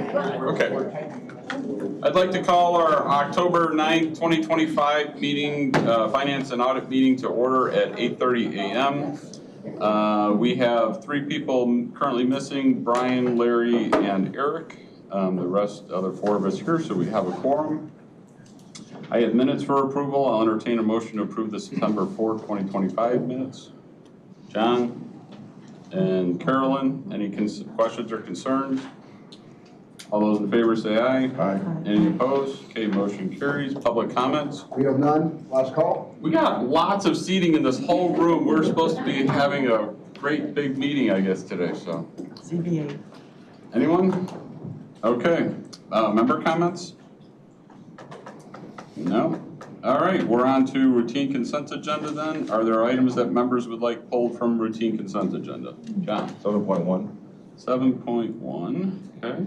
Okay. I'd like to call our October 9th, 2025 meeting, Finance and Audit meeting to order at 8:30 a.m. We have 3 people currently missing, Brian, Larry, and Eric. The rest, other 4 of us here, so we have a quorum. I have minutes for approval. I'll entertain a motion to approve the September 4th, 2025 minutes. John and Carolyn, any questions or concerns? All those in favor say aye. Aye. Any opposed? Okay, motion carries. Public comments? We have none. Last call. We got lots of seating in this whole room. We're supposed to be having a great big meeting, I guess, today, so. CBA. Anyone? Okay. Member comments? No? All right, we're on to routine consent agenda then. Are there items that members would like pulled from routine consent agenda? John? 7.1. 7.1, okay.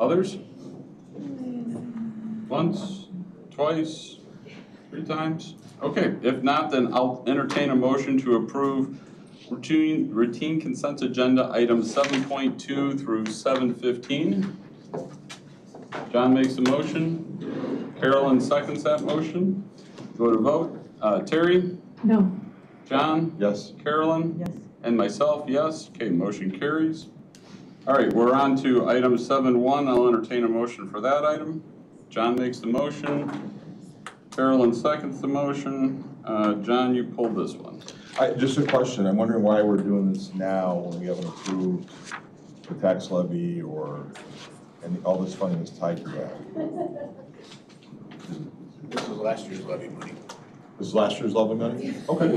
Others? Once, twice, 3 times? Okay, if not, then I'll entertain a motion to approve routine consent agenda items 7.2 through 7.15. John makes a motion. Carolyn seconds that motion. Go to vote. Terry? No. John? Yes. Carolyn? Yes. And myself, yes. Okay, motion carries. All right, we're on to item 7.1. I'll entertain a motion for that item. John makes the motion. Carolyn seconds the motion. John, you pulled this one. Just a question. I'm wondering why we're doing this now when we haven't approved the tax levy or all this funding is tied to that. This is last year's levy money. This is last year's levy money? Okay.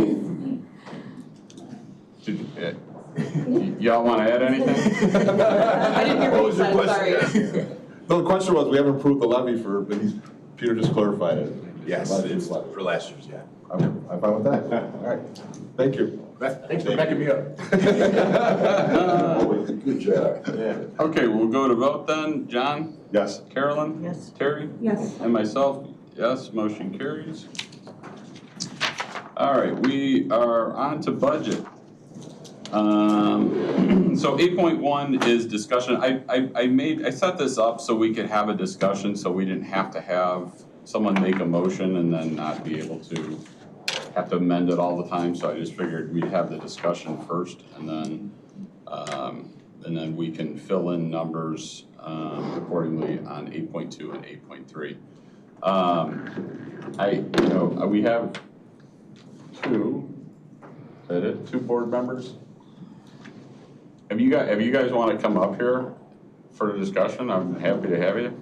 Y'all want to add anything? I didn't hear what you said, sorry. No, the question was, we haven't approved the levy but Peter just clarified it. Yes, it's for last year's, yeah. I'm fine with that. All right. Thank you. Thanks for backing me up. Good job. Yeah. Okay, we'll go to vote then. John? Yes. Carolyn? Yes. Terry? Yes. And myself, yes, motion carries. All right, we are on to budget. So 8.1 is discussion. I set this up so we could have a discussion so we didn't have to have someone make a motion and then not be able to have to amend it all the time. So I just figured we'd have the discussion first and then we can fill in numbers accordingly on 8.2 and 8.3. We have 2 board members. If you guys want to come up here for the discussion, I'm happy to have you.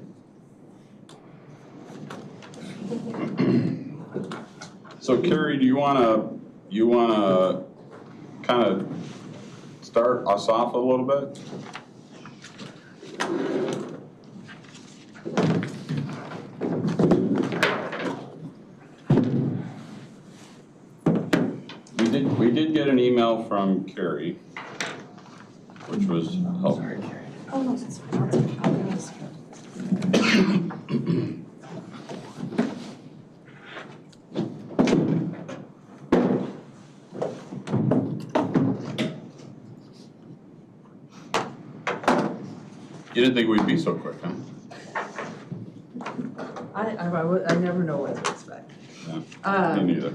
So Carrie, do you wanna kind of start us off a little bit? We did get an email from Carrie, which was helpful. Sorry, Carrie. Oh, no, it's fine. I'll ask her. You didn't think we'd be so quick, huh? I never know what to expect. Yeah, me neither.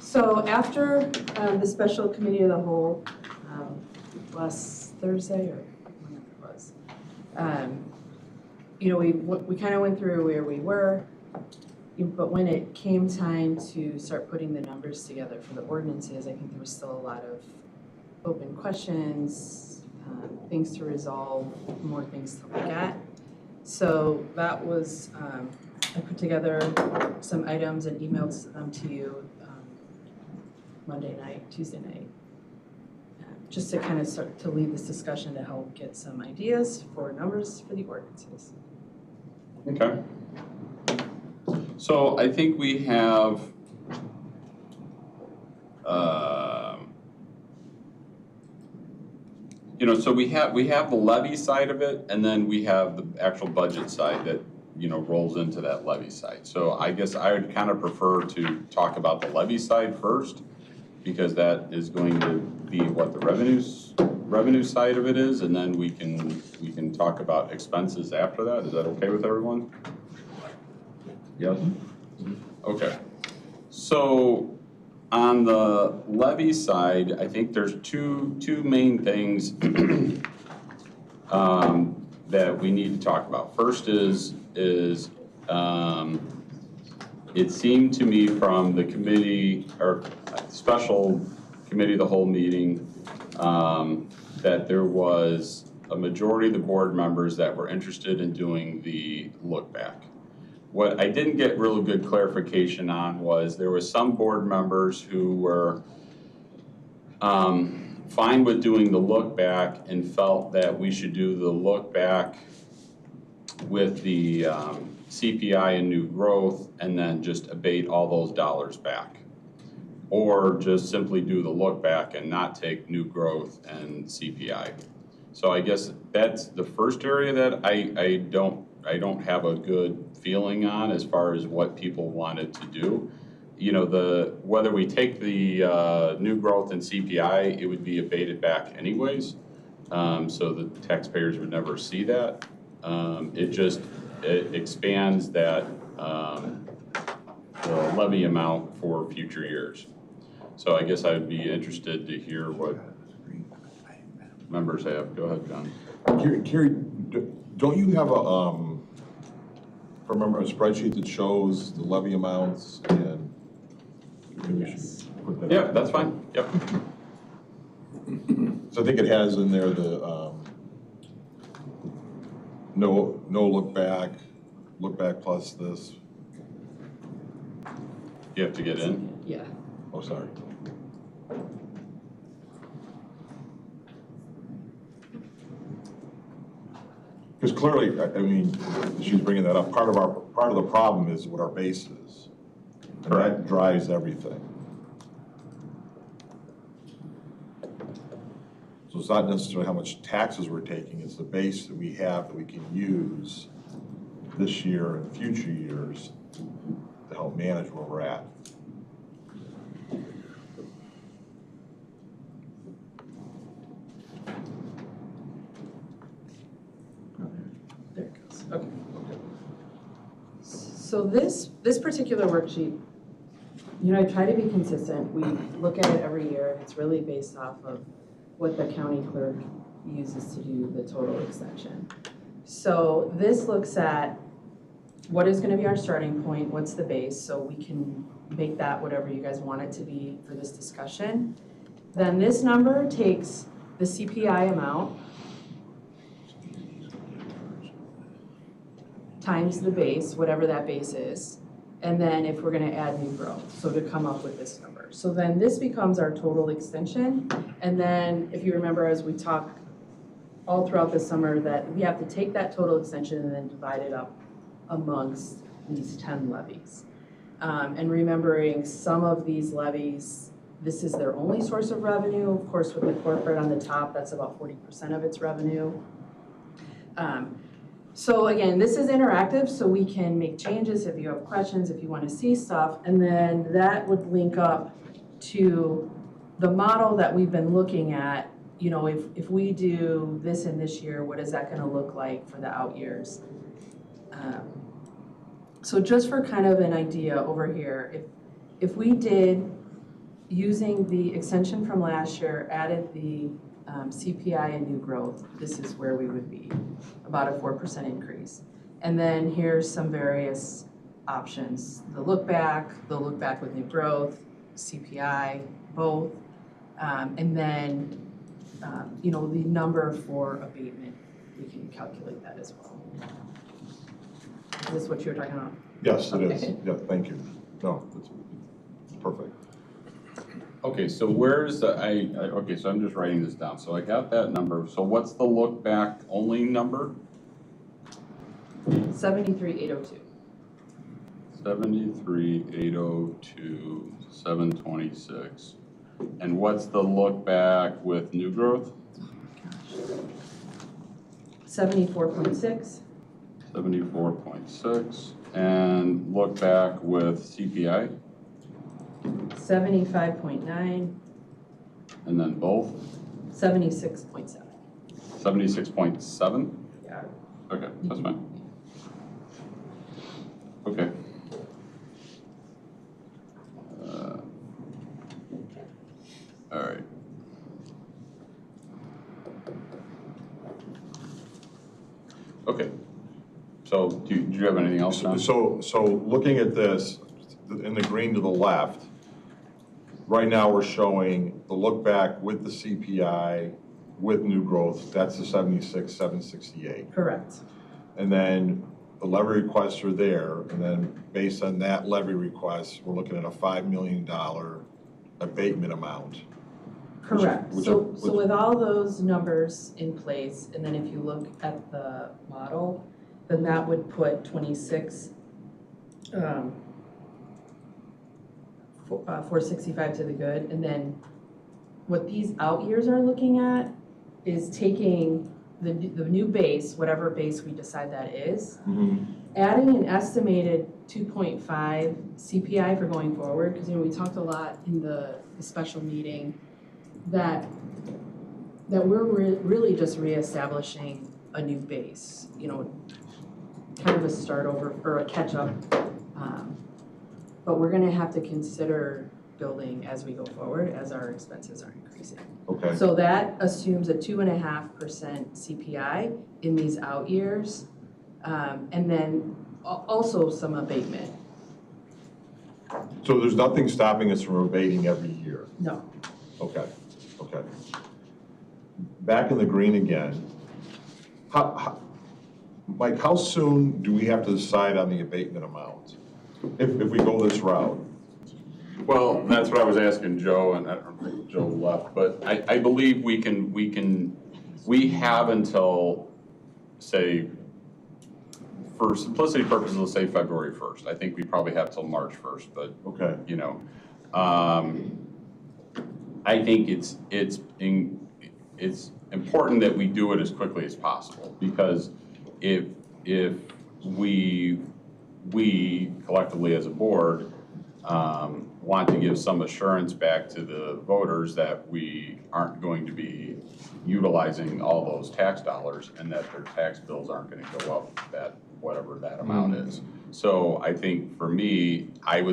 So after the special committee of the whole last Thursday or whenever it was, we kind of went through where we were, but when it came time to start putting the numbers together for the ordinances, I think there was still a lot of open questions, things to resolve, more things to look at. So that was, I put together some items and emailed them to you Monday night, Tuesday night, just to kind of start to lead this discussion to help get some ideas for numbers for the ordinances. Okay. So I think we have so we have the levy side of it, and then we have the actual budget side that rolls into that levy side. So I guess I would kind of prefer to talk about the levy side first, because that is going to be what the revenue side of it is, and then we can talk about expenses after that. Is that okay with everyone? Yes? Okay. So on the levy side, I think there's two main things that we need to talk about. First is it seemed to me from the committee or special committee of the whole meeting that there was a majority of the board members that were interested in doing the look back. What I didn't get really good clarification on was there was some board members who were fine with doing the look back and felt that we should do the look back with the CPI and new growth and then just abate all those dollars back. Or just simply do the look back and not take new growth and CPI. So I guess that's the first area that I don't have a good feeling on as far as what people wanted to do. You know, whether we take the new growth and CPI, it would be abated back anyways. So the taxpayers would never see that. It expands that the levy amount for future years. So I guess I'd be interested to hear what members have. Go ahead, John. Carrie, don't you have remember a spreadsheet that shows the levy amounts and maybe we should put that? Yeah, that's fine. Yep. So I think it has in there the no look back plus this. You have to get in. Yeah. Oh, sorry. Because clearly, I mean, she's bringing that up. Part of the problem is what our base is, and that drives everything. So it's not necessarily how much taxes we're taking; it's the base that we have that we can use this year and future years to help manage where we're at. There it goes. Okay. So this particular worksheet, you know, I try to be consistent. We look at it every year. It's really based off of what the county clerk uses to do the total extension. So this looks at what is going to be our starting point, what's the base, so we can make that whatever you guys want it to be for this discussion. Then this number takes the CPI amount times the base, whatever that base is, and then if we're gonna add new growth, so to come up with this number. So then this becomes our total extension, and then if you remember as we talk all throughout the summer that we have to take that total extension and then divide it up amongst these 10 levies. And remembering some of these levies, this is their only source of revenue. Of course, with the corporate on the top, that's about 40% of its revenue. So again, this is interactive, so we can make changes if you have questions, if you want to see stuff, and then that would link up to the model that we've been looking at. You know, if we do this in this year, what is that going to look like for the out years? So just for kind of an idea over here, if we did, using the extension from last year, added the CPI and new growth, this is where we would be, about a 4% increase. And then here's some various options. The look back with new growth, CPI, both, and then you know, the number for abatement, we can calculate that as well. Is this what you were talking about? Yes, it is. Yeah, thank you. No, it's perfect. Okay, so where's the, okay, so I'm just writing this down. So I got that number. So what's the look back only number? 73,802. 73,802, 726. And what's the look back with new growth? 74.6. 74.6. And look back with CPI? 75.9, And then both, 76.7. 76.7? Yeah. Okay, that's fine. Okay. All right. Okay. So do you have anything else, John? So looking at this, in the green to the left, right now we're showing the look back with the CPI, with new growth, that's the 76,768. Correct. And then the levy requests are there, and then based on that levy request, we're looking at a $5 million abatement amount. Correct. Which- So with all those numbers in place, and then if you look at the model, then that would put 465 to the good. And then what these out years are looking at is taking the new base, whatever base we decide that is, adding an estimated 2.5 CPI for going forward, because we talked a lot in the special meeting that we're really just reestablishing a new base, kind of a start over or a catch up. But we're gonna have to consider building as we go forward as our expenses are increasing. Okay. So that assumes a 2.5% CPI in these out years, and then also some abatement. So there's nothing stopping us from abating every year? No. Okay. Back in the green again, Mike, how soon do we have to decide on the abatement amount if we go this route? Well, that's what I was asking Joe, and I don't think Joe left, but I believe we have until, say, for simplicity purposes, let's say February 1st. I think we probably have till March 1st, but, Okay. I think it's important that we do it as quickly as possible, because if we collectively as a board want to give some assurance back to the voters that we aren't going to be utilizing all those tax dollars and that their tax bills aren't going to go up that whatever that amount is. So I think for me, I'd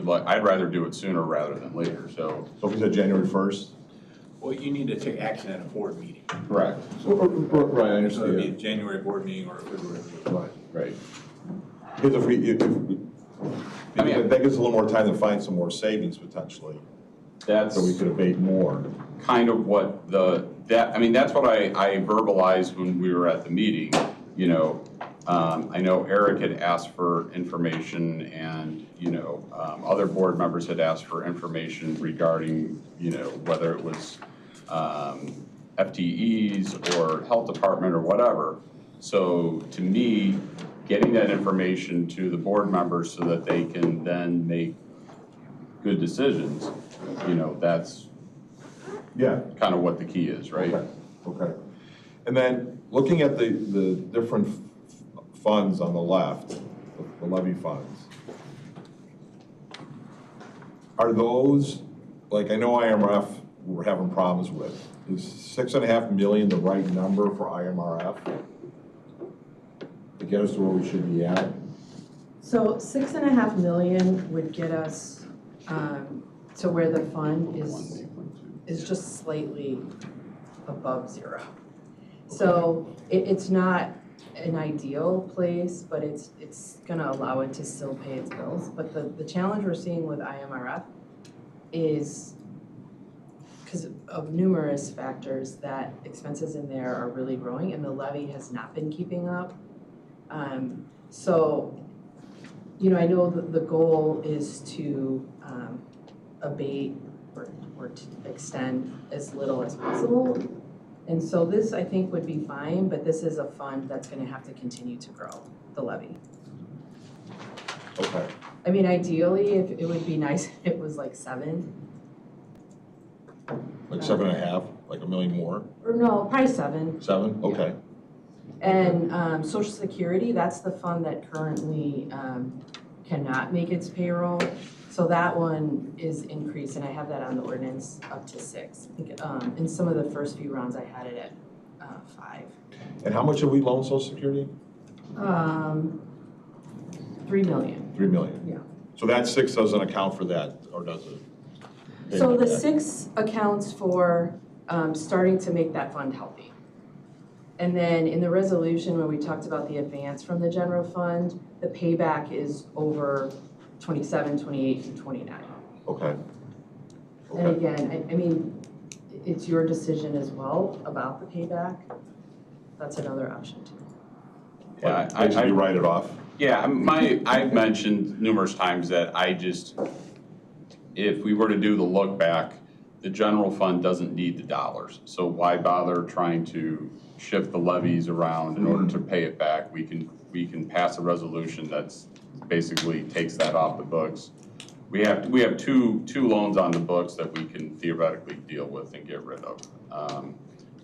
rather do it sooner rather than later. So if we said January 1st? Well, you need to take action at a board meeting. correct. Right, I So it'd be a understand. January board meeting or a February meeting. Right. Because if that gives us a little more time to find some more savings potentially, That's so we could abate more. kind of what that's what I verbalized when we were at the meeting. I know Eric had asked for information, and other board members had asked for information regarding whether it was FTEs or health department or whatever. So to me, getting that information to the board members so that they can then make good decisions, that's kind of what the key is, right? Okay. And then looking at the different funds on the left, the levy funds, are those, like I know IMRF we're having problems with, is 6.5 million the right number for IMRF to get us to where we should be at? So 6.5 million would get us to where the fund is just slightly above zero. So it's not an ideal place, but it's gonna allow it to still pay its bills. But the challenge we're seeing with IMRF is because of numerous factors that expenses in there are really growing and the levy has not been keeping up. So, I know that the goal is to abate or to extend as little as possible. And so this, I think, would be fine, but this is a fund that's gonna have to continue to grow, the levy. Okay. I mean, ideally, if it would be nice if it was like 7. Like 7.5, like $1 million more? Or no, probably 7. 7? Okay. And Social Security, that's the fund that currently cannot make its payroll. So that one is increased, and I have that on the ordinance up to 6. I think, in some of the first few rounds, I had it at 5. And how much have we loaned Social Security? 3 million. 3 million? Yeah. So that 6 doesn't account for that, or does it? So the 6 accounts for starting to make that fund healthy. And then in the resolution, when we talked about the advance from the general fund, the payback is over 27, 28, and 29. Okay. And again, I mean, it's your decision as well about the payback. That's another option too. Yeah, Basically write it off? Yeah, I've mentioned numerous times that if we were to do the look back, the general fund doesn't need the dollars. So why bother trying to shift the levies around in order to pay it back? We can pass a resolution that's basically takes that off the books. We have two loans on the books that we can theoretically deal with and get rid of.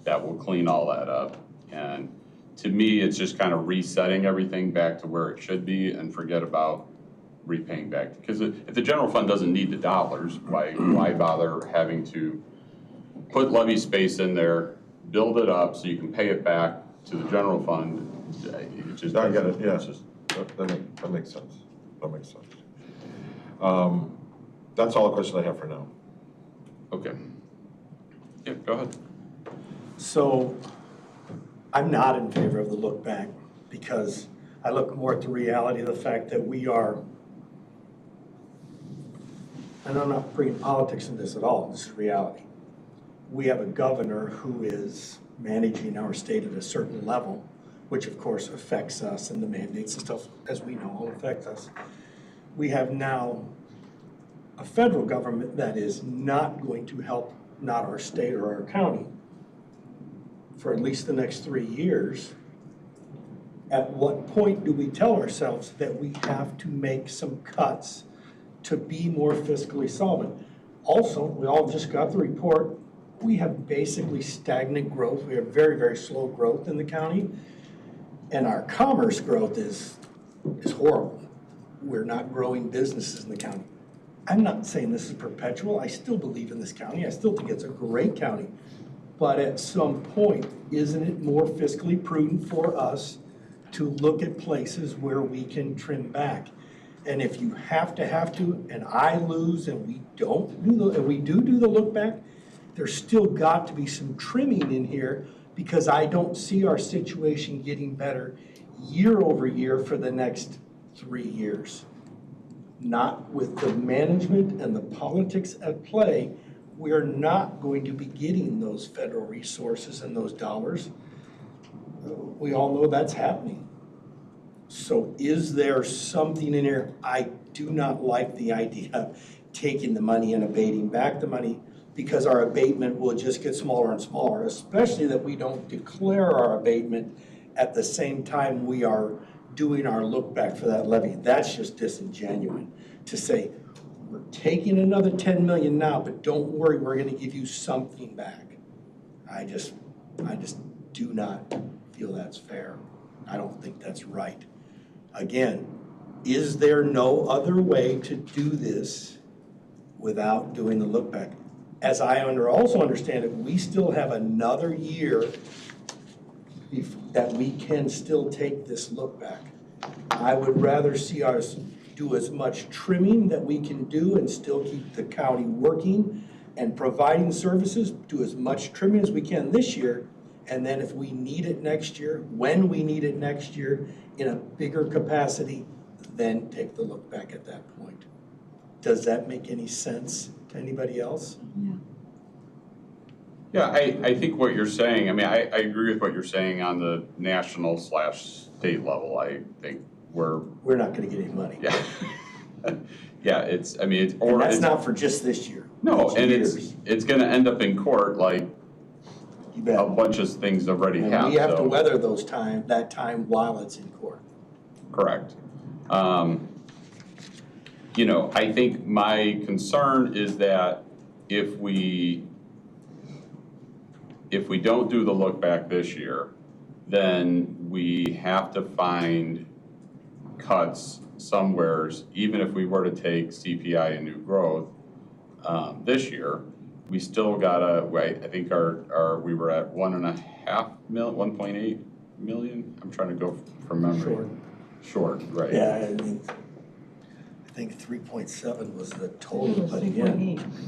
That will clean all that up. And to me, it's just kind of resetting everything back to where it should be and forget about repaying back. Because if the general fund doesn't need the dollars, why bother having to put levy space in there, build it up so you can pay it back to the general fund? It just, I get it, yeah. That makes sense. That makes sense. That's all the questions I have for now. okay. Yeah, go ahead. So I'm not in favor of the look back because I look more at the reality of the fact that we are, and I'm not bringing politics in this at all, this is reality. We have a governor who is managing our state at a certain level, which of course affects us, and the mandates and stuff, as we know, will affect us. We have now a federal government that is not going to help, not our state or our county, for at least the next 3 years. At what point do we tell ourselves that we have to make some cuts to be more fiscally solvent? Also, we all just got the report, we have basically stagnant growth. We have very, very slow growth in the county. And our commerce growth is horrible. We're not growing businesses in the county. I'm not saying this is perpetual. I still believe in this county. I still think it's a great county. But at some point, isn't it more fiscally prudent for us to look at places where we can trim back? And if you have to, and I lose, and we don't do and we do the look back, there's still got to be some trimming in here because I don't see our situation getting better year over year for the next 3 years. Not with the management and the politics at play, we're not going to be getting those federal resources and those dollars. We all know that's happening. So is there something in here? I do not like the idea of taking the money and abating back the money because our abatement will just get smaller and smaller, especially that we don't declare our abatement at the same time we are doing our look back for that levy. That's just disingenuous to say, we're taking another 10 million now, but don't worry, we're gonna give you something back. I just do not feel that's fair. I don't think that's right. Again, is there no other way to do this without doing the look back? As I also understand it, we still have another year that we can still take this look back. I would rather see us do as much trimming that we can do and still keep the county working and providing services, do as much trimming as we can this year, and then if we need it next year, when we need it next year, in a bigger capacity, then take the look back at that point. Does that make any sense to anybody else? Yeah, I think what you're saying, I mean, I agree with what you're saying on the national/state level. I think we're not gonna get any money. Yeah. Yeah, it's, I mean, it's, And that's not for just this year. no, and years. it's gonna end up in court like You bet. a bunch of things already And have, we have to so. weather that time while it's in court. Correct. You know, I think my concern is that if we don't do the look back this year, then we have to find cuts somewheres, even if we were to take CPI and new growth this year, we still gotta, I think we were at 1.8 million. I'm trying to go from memory. Short, right. Yeah, I mean, I think 3.7 was the total, but again.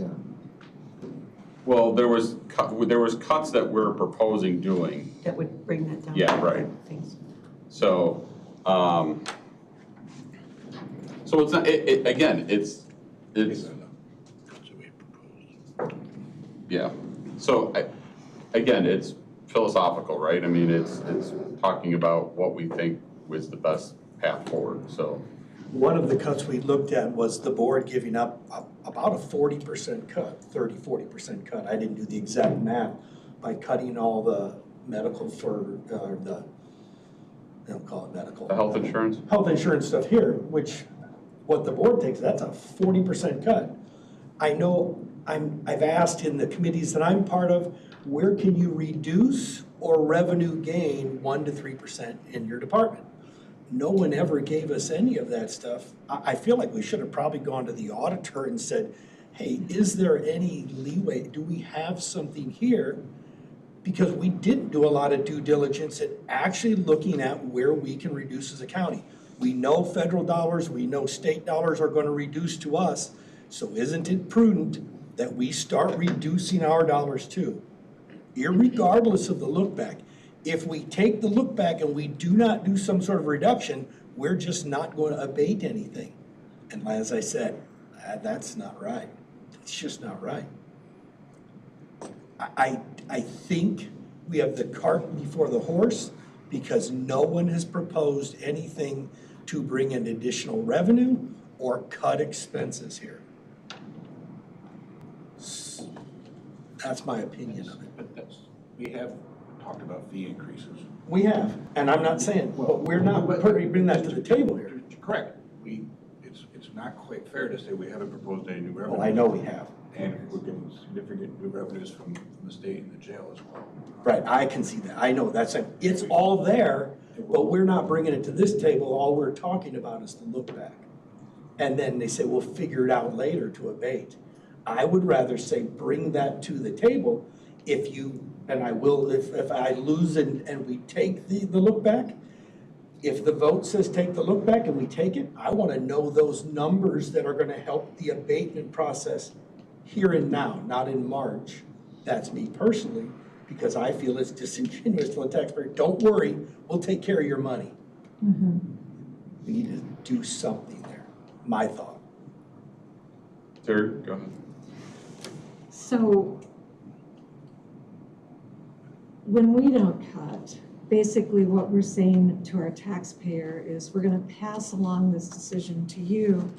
Well, there was cuts that we're proposing doing. That would bring that down. Yeah, right. Thanks. So, so it's not, again, it's, yeah. So, again, it's philosophical, right? I mean, it's talking about what we think was the best path forward, so. One of the cuts we looked at was the board giving up about a 40% cut, 40% cut. I didn't do the exact math by cutting all the medical for they don't call it medical. The health insurance? Health insurance stuff here, which what the board takes, that's a 40% cut. I know I've asked in the committees that I'm part of, where can you reduce or revenue gain 1 to 3% in your department? No one ever gave us any of that stuff. I feel like we should have probably gone to the auditor and said, hey, is there any leeway? Do we have something here? Because we didn't do a lot of due diligence at actually looking at where we can reduce as a county. We know federal dollars, we know state dollars are going to reduce to us. So isn't it prudent that we start reducing our dollars too? Irregardless of the look back. If we take the look back and we do not do some sort of reduction, we're just not going to abate anything. And as I said, that's not right. It's just not right. I think we have the cart before the horse because no one has proposed anything to bring in additional revenue or cut expenses here. That's my opinion of it. But we have talked about fee increases. We have, and I'm not saying, but we're not bringing that to the table here. Correct. It's not quite fair to say we haven't proposed any new revenue. Well, I know we have. And we're getting significant new revenues from the state and the jail as well. Right, I can see that. I know that's it. It's all there, but we're not bringing it to this table. All we're talking about is the look back. And then they say, we'll figure it out later to abate. I would rather say, bring that to the table. If you, and I will, if I lose and we take the look back, if the vote says take the look back and we take it, I want to know those numbers that are going to help the abatement process here and now, not in March. That's me personally, because I feel it's disingenuous to the taxpayer. Don't worry, we'll take care of your money. Mm-hmm. We need to do something there. My thought. Terry, go ahead. So when we don't cut, basically what we're saying to our taxpayer is we're going to pass along this decision to you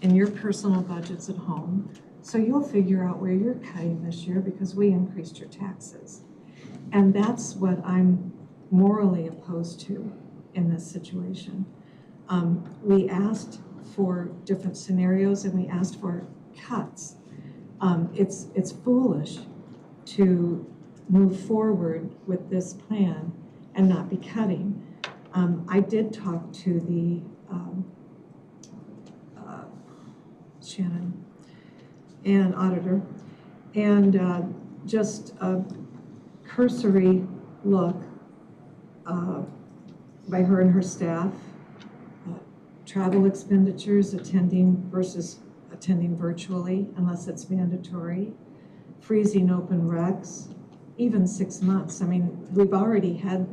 in your personal budgets at home. So you'll figure out where you're cutting this year because we increased your taxes. And that's what I'm morally opposed to in this situation. We asked for different scenarios and we asked for cuts. It's foolish to move forward with this plan and not be cutting. I did talk to the Shannon and auditor, and just a cursory look by her and her staff, travel expenditures, attending versus attending virtually unless it's mandatory, freezing open recs, even 6 months. I mean, we've already had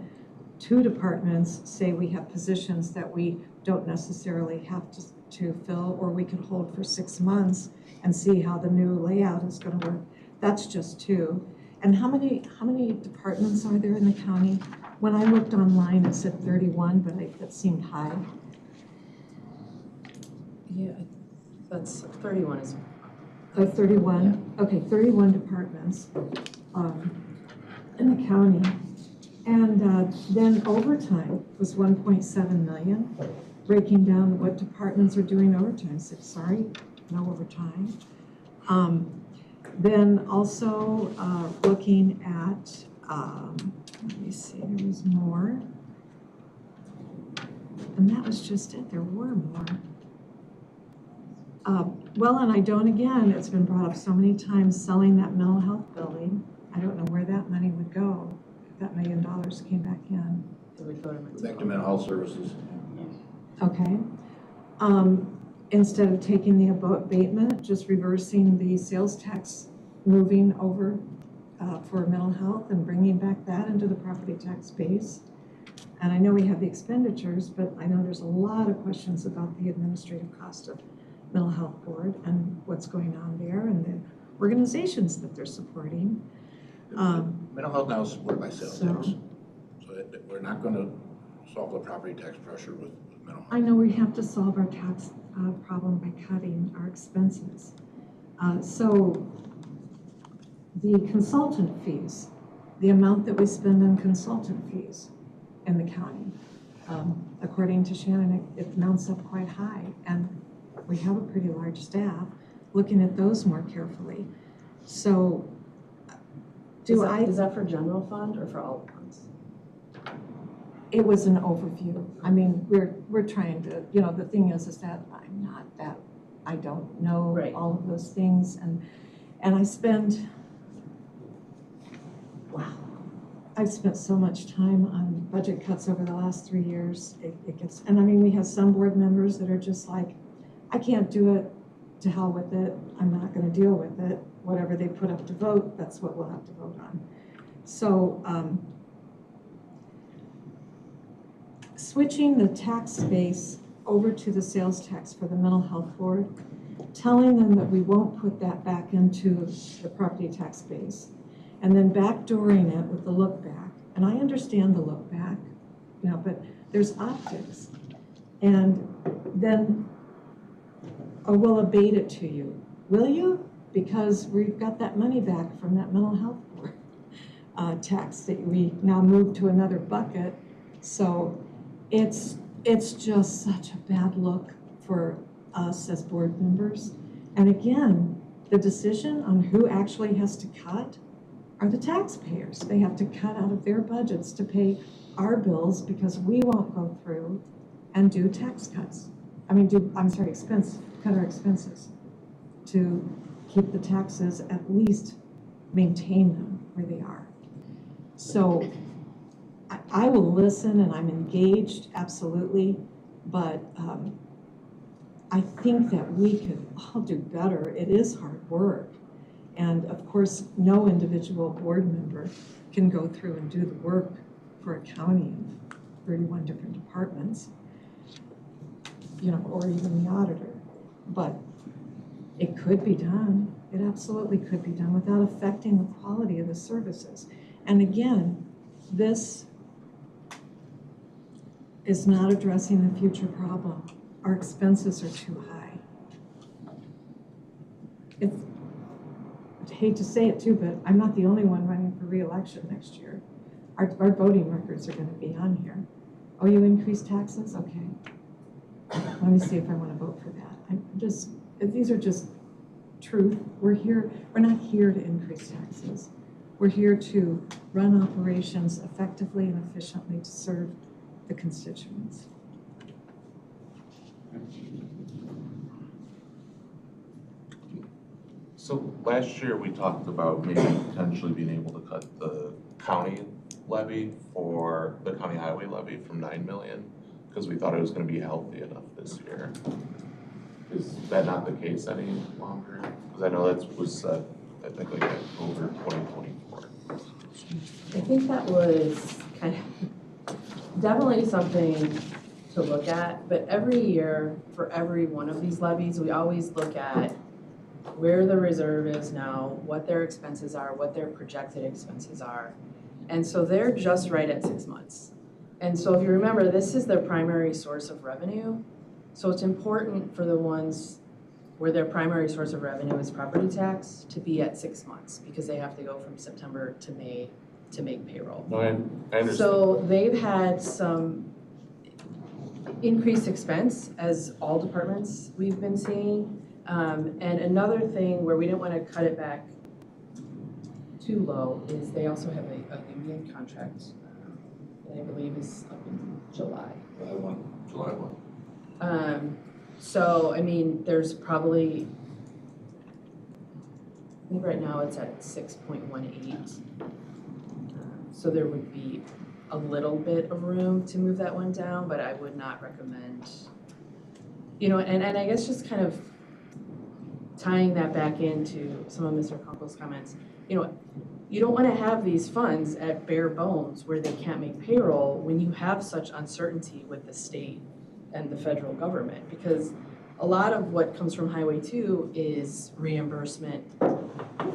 2 departments say we have positions that we don't necessarily have to fill, or we could hold for 6 months and see how the new layout is going to work. That's just 2. And how many departments are there in the county? When I looked online, it said 31, but that seemed high. Yeah, that's 31 is. 31? Yeah. Okay, 31 departments in the county. And then overtime was 1.7 million, breaking down what departments are doing overtime. So, sorry, no overtime. Then also looking at, let me see, there was more. And that was just it, there were more. Well, and I don't, again, it's been brought up so many times, selling that mental health building. I don't know where that money would go if that $1 million came back in. It would go to Back to mental health services. Okay. Instead of taking the abatement, just reversing the sales tax, moving over for mental health and bringing back that into the property tax base. And I know we have the expenditures, but I know there's a lot of questions about the administrative cost of mental health board and what's going on there and the organizations that they're supporting. Mental health now is supported by sales So- tax. So we're not gonna solve the property tax pressure with mental health. I know we have to solve our tax problem by cutting our expenses. So the consultant fees, the amount that we spend on consultant fees in the county, according to Shannon, it mounts up quite high. And we have a pretty large staff looking at those more carefully. So Is that for general fund or for all funds? It was an overview. I mean, we're trying to, you know, the thing is that I'm not that, I don't know Right. all of those things. And I spend, wow, I've spent so much time on budget cuts over the last 3 years. It gets, and I mean, we have some board members that are just like, I can't do it, to hell with it. I'm not gonna deal with it. Whatever they put up to vote, that's what we'll have to vote on. So, switching the tax base over to the sales tax for the mental health board, telling them that we won't put that back into the property tax base, and then backdooring it with the look back. And I understand the look back, you know, but there's optics. And then, oh, we'll abate it to you. Will you? Because we've got that money back from that mental health board tax that we now move to another bucket. So it's just such a bad look for us as board members. And again, the decision on who actually has to cut are the taxpayers. They have to cut out of their budgets to pay our bills because we won't go through and do tax cuts. Cut our expenses to keep the taxes, at least maintain them where they are. So I will listen and I'm engaged, absolutely, but I think that we could all do better. It is hard work. And of course, no individual board member can go through and do the work for a county of 31 different departments, you know, or even the auditor. But it could be done. It absolutely could be done without affecting the quality of the services. And again, this is not addressing the future problem. Our expenses are too high. I hate to say it too, but I'm not the only one running for re-election next year. Our voting records are going to be on here. Oh, you increased taxes? Okay. Let me see if I want to vote for that. These are just truth. We're not here to increase taxes. We're here to run operations effectively and efficiently to serve the constituents. So last year we talked about maybe potentially being able to cut the county levy for the county highway levy from 9 million because we thought it was going to be healthy enough this year. Is that not the case any longer? Because I know that was I think like October 2024. I think that was kind of definitely something to look at, but every year for every one of these levies, we always look at where the reserve is now, what their expenses are, what their projected expenses are. And so they're just right at 6 months. And so if you remember, this is their primary source of revenue. So it's important for the ones where their primary source of revenue is property tax to be at 6 months because they have to go from September to May to make payroll. No, I understand. So they've had some increased expense as all departments we've been seeing. And another thing where we didn't want to cut it back too low is they also have a union contract that I believe is up in July. July 1. So, I mean, there's probably, I think right now it's at 6.18. So there would be a little bit of room to move that one down, but I would not recommend, and I guess just kind of tying that back into some of Mr. Kunkel's comments, you don't want to have these funds at bare bones where they can't make payroll when you have such uncertainty with the state and the federal government, because a lot of what comes from Highway 2 is reimbursement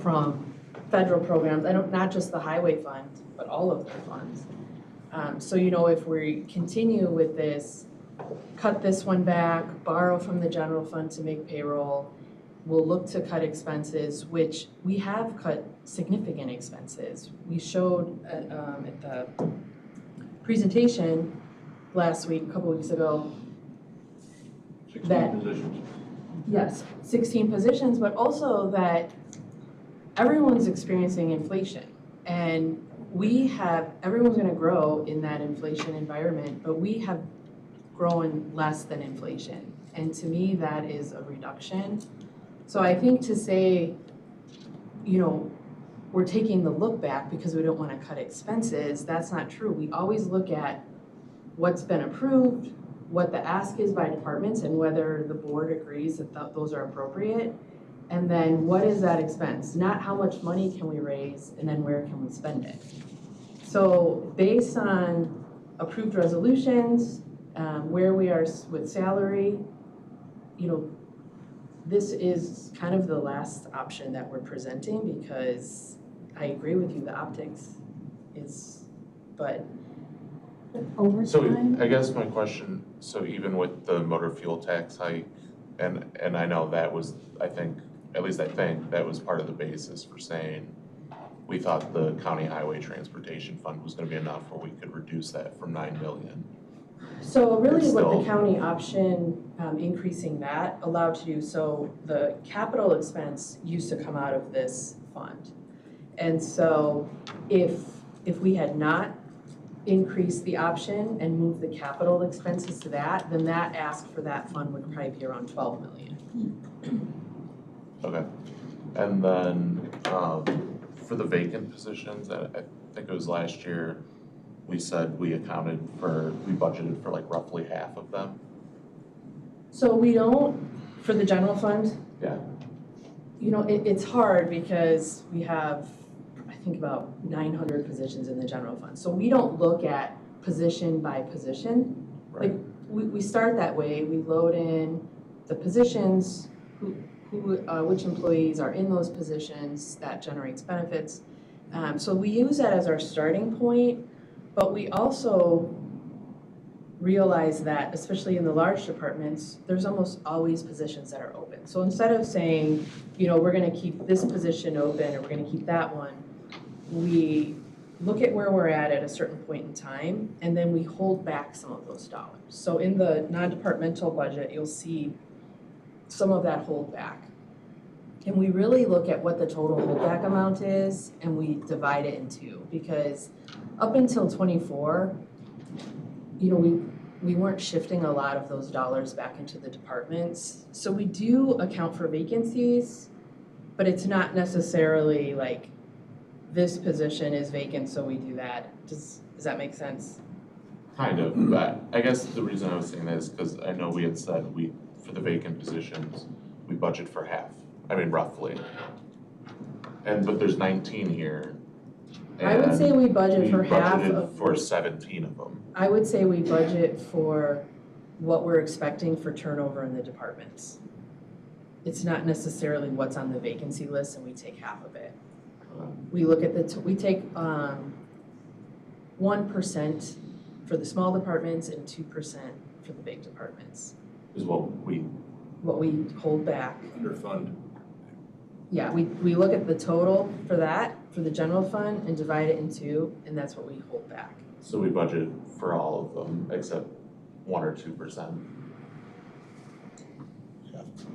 from federal programs, not just the highway fund, but all of their funds. So, if we continue with this, cut this one back, borrow from the general fund to make payroll, we'll look to cut expenses, which we have cut significant expenses. We showed at the presentation last week, a couple weeks ago, 16 positions. Yes, 16 positions, but also that everyone's experiencing inflation. And everyone's gonna grow in that inflation environment, but we have grown less than inflation. And to me, that is a reduction. So I think to say, we're taking the look back because we don't wanna cut expenses, that's not true. We always look at what's been approved, what the ask is by departments, and whether the board agrees that those are appropriate. And then what is that expense? Not how much money can we raise, and then where can we spend it? So based on approved resolutions, where we are with salary, this is kind of the last option that we're presenting, because I agree with you, the optics but So Overtime, I guess my question, so even with the motor fuel tax hike, and I know that was, I think that was part of the basis for saying we thought the county highway transportation fund was gonna be enough where we could reduce that from 9 million. So really It's what the still- county option, increasing that allowed to do, so the capital expense used to come out of this fund. And so if we had not increased the option and moved the capital expenses to that, then that ask for that fund would probably be around 12 million. Okay, and then, for the vacant positions, I think it was last year, we said we budgeted for like roughly half of them. So we don't, for the general fund, Yeah. it's hard because we have, I think, about 900 positions in the general fund. So we don't look at position by position. Right. Like, we start that way, we load in the positions, which employees are in those positions, that generates benefits. So we use that as our starting point, but we also realize that, especially in the large departments, there's almost always positions that are open. So instead of saying, we're gonna keep this position open or we're gonna keep that one, we look at where we're at a certain point in time, and then we hold back some of those dollars. So in the non-departmental budget, you'll see some of that hold back. And we really look at what the total holdback amount is, and we divide it in two, because up until '24, we weren't shifting a lot of those dollars back into the departments. So we do account for vacancies, but it's not necessarily like this position is vacant, so we do that. Does that make sense? Kind of, but I guess the reason I was saying that is because I know we had said for the vacant positions, we budget for half, roughly. But there's 19 here. I would say we budget for We half budgeted of. for 17 of them. I would say we budget for what we're expecting for turnover in the departments. It's not necessarily what's on the vacancy list, and we take half of it. We look at we take 1% for the small departments and 2% for the big departments. Is what we hold back. Underfund. Yeah, we look at the total for the general fund, and divide it in two, and that's what we hold back. So we budget for all of them except 1 or 2%.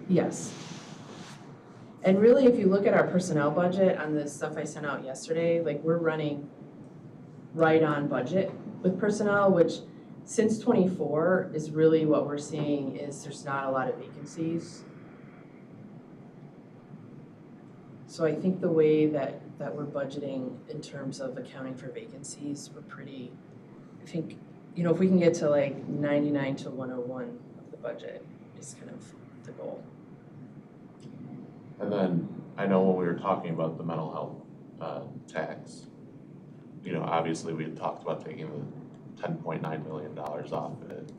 Yes. And really, if you look at our personnel budget on the stuff I sent out yesterday, like we're running right on budget with personnel, which since '24 is really what we're seeing is there's not a lot of vacancies. So I think the way that we're budgeting in terms of accounting for vacancies, we're pretty, I think, you know, if we can get to like 99 to 101 of the budget is kind of the goal. And then, I know when we were talking about the mental health tax, you know, obviously we had talked about taking the $10.9 million off of it.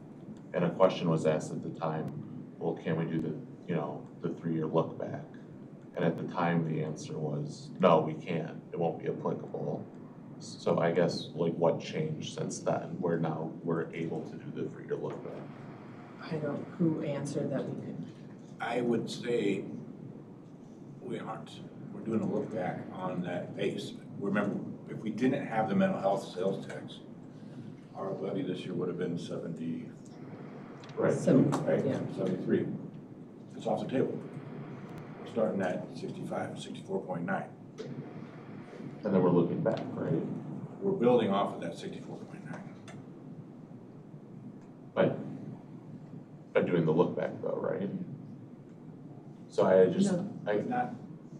And a question was asked at the time, well, can we do the, you know, the 3-year look back? And at the time, the answer was, no, we can't, it won't be applicable. So I guess, like, what changed since then, where now we're able to do the 3-year look back? Who answered that we could? I would say we aren't. We're doing a look back on that base. Remember, if we didn't have the mental health sales tax, our levy this year would have been 70. Right. Right? Yeah. 73. It's off the table. We're starting at 65, 64.9. And then we're looking back, right? We're building off of that 64.9. By doing the look back though, right? So I just, No.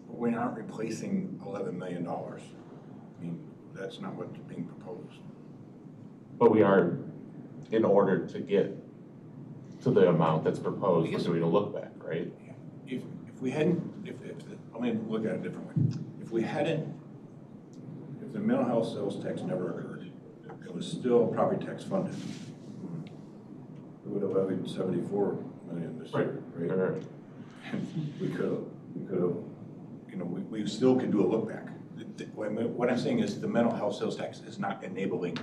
We're not replacing $11 million. I mean, that's not what's being proposed. but we are, in order to get to the amount that's proposed, we're doing a look back, right? If we hadn't, let me look at it differently. If the mental health sales tax never occurred, it was still property tax funded, we would have levied 74 million this year, right? Right. We could have, you know, we still could do a look back. What I'm saying is the mental health sales tax is not enabling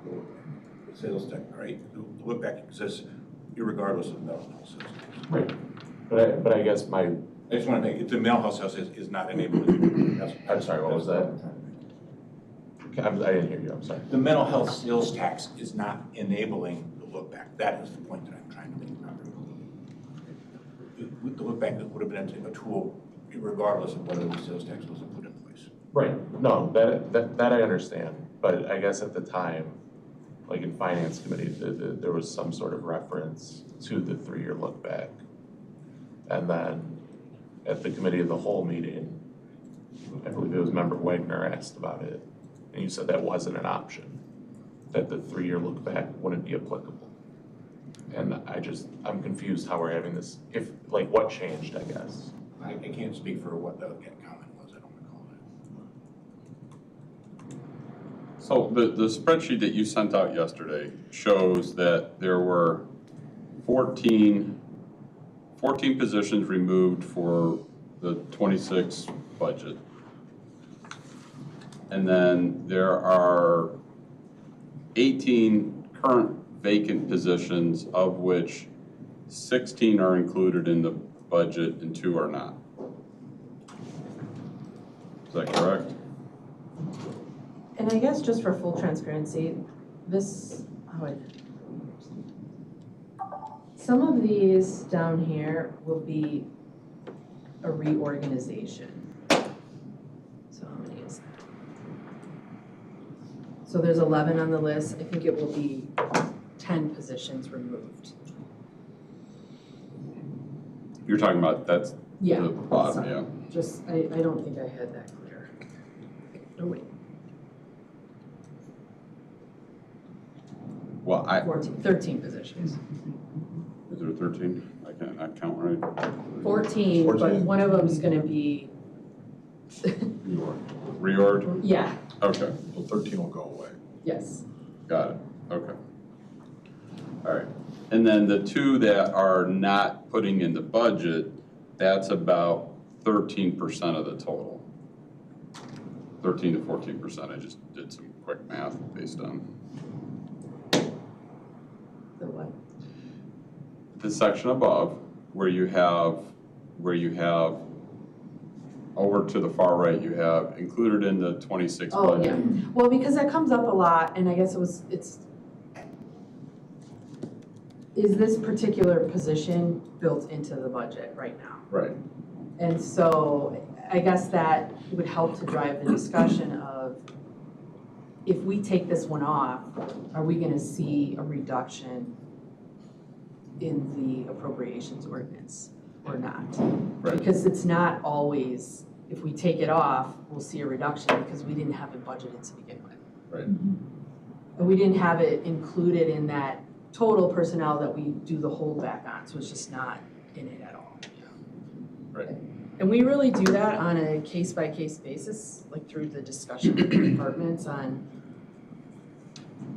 the sales tax, right? The look back exists irregardless of mental health sales tax. Right, but I guess I just want to make it, the mental health sales tax is not enabling. I'm sorry, what was that? I didn't hear you, I'm sorry. The mental health sales tax is not enabling the look back. That is the point that I'm trying to make. With the look back, it would have been a tool regardless of whether the sales tax was put in place. Right, no, that I understand, but I guess at the time, like in finance committee, there was some sort of reference to the 3-year look back. And then at the committee of the whole meeting, I believe it was member Wagner asked about it, and you said that wasn't an option, that the 3-year look back wouldn't be applicable. And I'm confused how we're having this, what changed, I guess. I can't speak for what the comment was, I don't recall that. So the spreadsheet that you sent out yesterday shows that there were 14 positions removed for the 26 budget. And then there are 18 current vacant positions, of which 16 are included in the budget and 2 are not. Is that correct? And I guess just for full transparency, some of these down here will be a reorganization. So how many is that? So there's 11 on the list. I think it will be 10 positions removed. You're talking about that's Yeah. the bottom, sorry. yeah. Just, I don't think I had that clear. Oh, wait. Well, 13 positions. Is there 13? I can't count right. 14, but 14. one of them's gonna be, Reorg? yeah, Okay, So 13 will go away. yes. got it, okay. All right, and then the 2 that are not putting in the budget, that's about 13% of the total. 13 to 14%, I just did some quick math based on The what? the section above, where you have over to the far right, you have included in the 26 Oh, budget. yeah. Well, because that comes up a lot, and I guess is this particular position built into the budget right now? Right. And so I guess that would help to drive the discussion of, if we take this one off, are we gonna see a reduction in the appropriations ordinance or not? Right. Because it's not always, if we take it off, we'll see a reduction because we didn't have it budgeted to begin with. Right. And we didn't have it included in that total personnel that we do the holdback on, so it's just not in it at all. Right. And we really do that on a case-by-case basis, like through the discussion with the departments on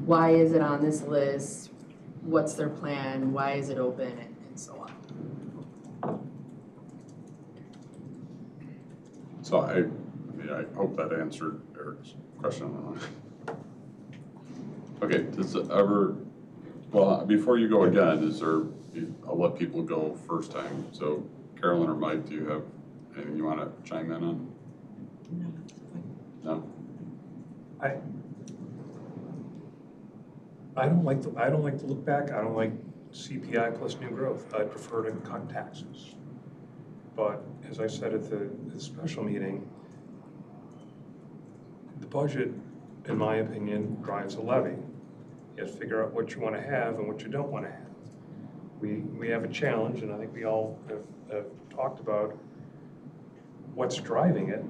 why is it on this list, what's their plan, why is it open, and so on. So I hope that answered Eric's question. Okay, does it ever, well, before you go again, I'll let people go first time. So Carolyn or Mike, do you have anything you want to chime in on? No? I don't like to look back. I don't like CPI plus new growth. I'd prefer to cut taxes. But as I said at the special meeting, the budget, in my opinion, drives a levy. You have to figure out what you want to have and what you don't want to have. We have a challenge, and I think we all have talked about what's driving it.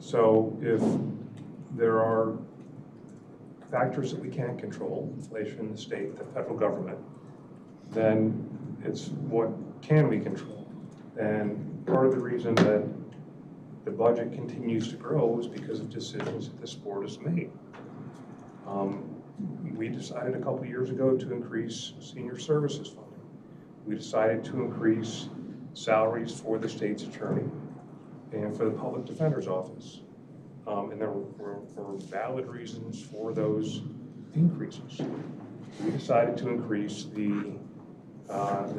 So if there are factors that we can't control, inflation, the state, the federal government, then it's what can we control? And part of the reason that the budget continues to grow is because of decisions that this board has made. We decided a couple years ago to increase senior services funding. We decided to increase salaries for the state's attorney and for the public defender's office. And there were valid reasons for those increases. We decided to increase the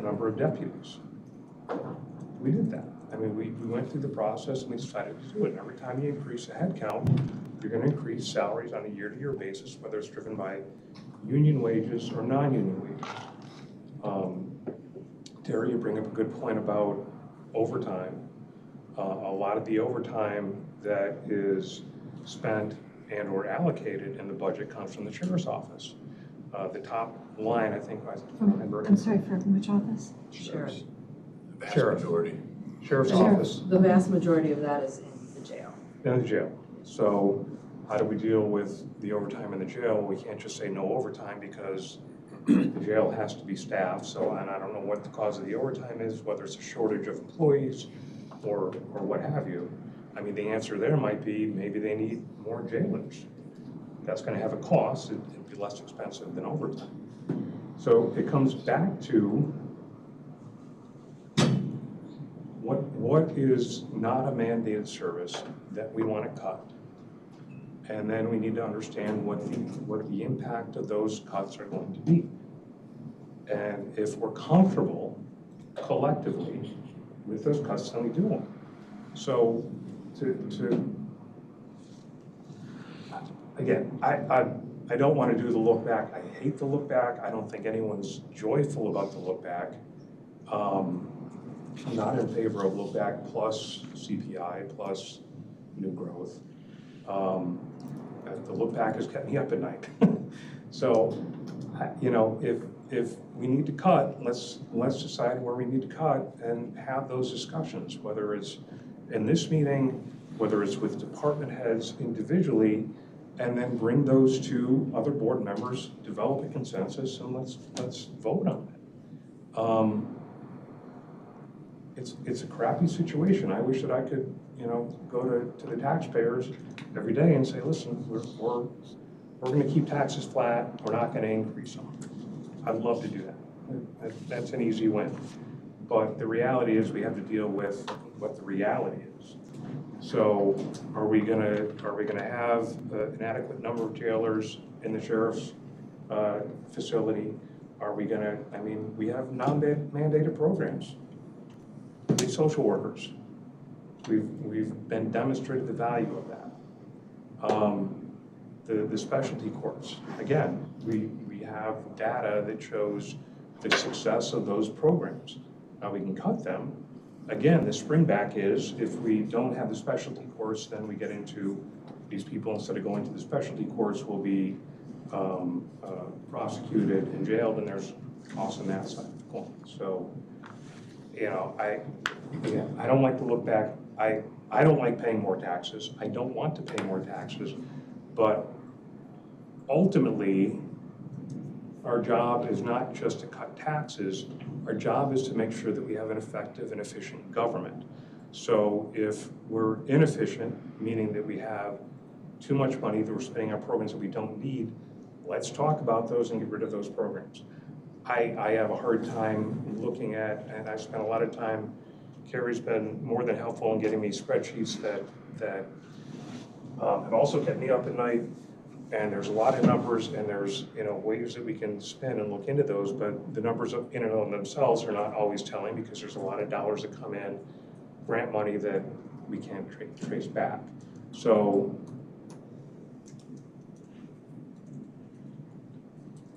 number of deputies. We did that. I mean, we went through the process and we decided to do it. And every time you increase a headcount, you're going to increase salaries on a year-to-year basis, whether it's driven by union wages or non-union wages. Terry, you bring up a good point about overtime. A lot of the overtime that is spent and or allocated in the budget comes from the sheriff's office. The top line, I think, I remember. I'm sorry, from which office? Sheriff. The vast Sheriff. majority. Sheriff's Sheriff. office. The vast majority of that is in the jail. In the jail. So how do we deal with the overtime in the jail? We can't just say no overtime because the jail has to be staffed. So, and I don't know what the cause of the overtime is, whether it's a shortage of employees or what have you. I mean, the answer there might be maybe they need more jailers. That's going to have a cost. It'd be less expensive than overtime. So it comes back to what is not a mandated service that we want to cut. And then we need to understand what the impact of those cuts are going to be. And if we're comfortable collectively with those cuts, then we do them. So again, I don't want to do the look back. I hate the look back. I don't think anyone's joyful about the look back. I'm not in favor of look back plus CPI plus new growth. The look back has kept me up at night. So, you know, if we need to cut, let's decide where we need to cut and have those discussions, whether it's in this meeting, whether it's with department heads individually, and then bring those to other board members, develop a consensus, and let's vote on it. It's a crappy situation. I wish that I could, you know, go to the taxpayers every day and say, listen, we're going to keep taxes flat. We're not going to increase them. I'd love to do that. That's an easy win. But the reality is we have to deal with what the reality is. So are we going to have an adequate number of jailers in the sheriff's facility? Are we going to, I mean, we have non-mandated programs. We need social workers. We've been demonstrated the value of that. The specialty courts, again, we have data that shows the success of those programs. Now we can cut them. Again, the springback is if we don't have the specialty courts, then we get into these people, instead of going to the specialty courts, will be prosecuted and jailed, and there's costs on that side of the coin. So, you know, I don't like to look back. I don't like paying more taxes. I don't want to pay more taxes, but ultimately, our job is not just to cut taxes. Our job is to make sure that we have an effective and efficient government. So if we're inefficient, meaning that we have too much money that we're spending on programs that we don't need, let's talk about those and get rid of those programs. I have a hard time looking at, and I've spent a lot of time, Carrie's been more than helpful in getting me spreadsheets that have also kept me up at night. And there's a lot of numbers, and there's, you know, ways that we can spend and look into those, but the numbers in and of themselves are not always telling, because there's a lot of dollars that come in, grant money, that we can't trace back. So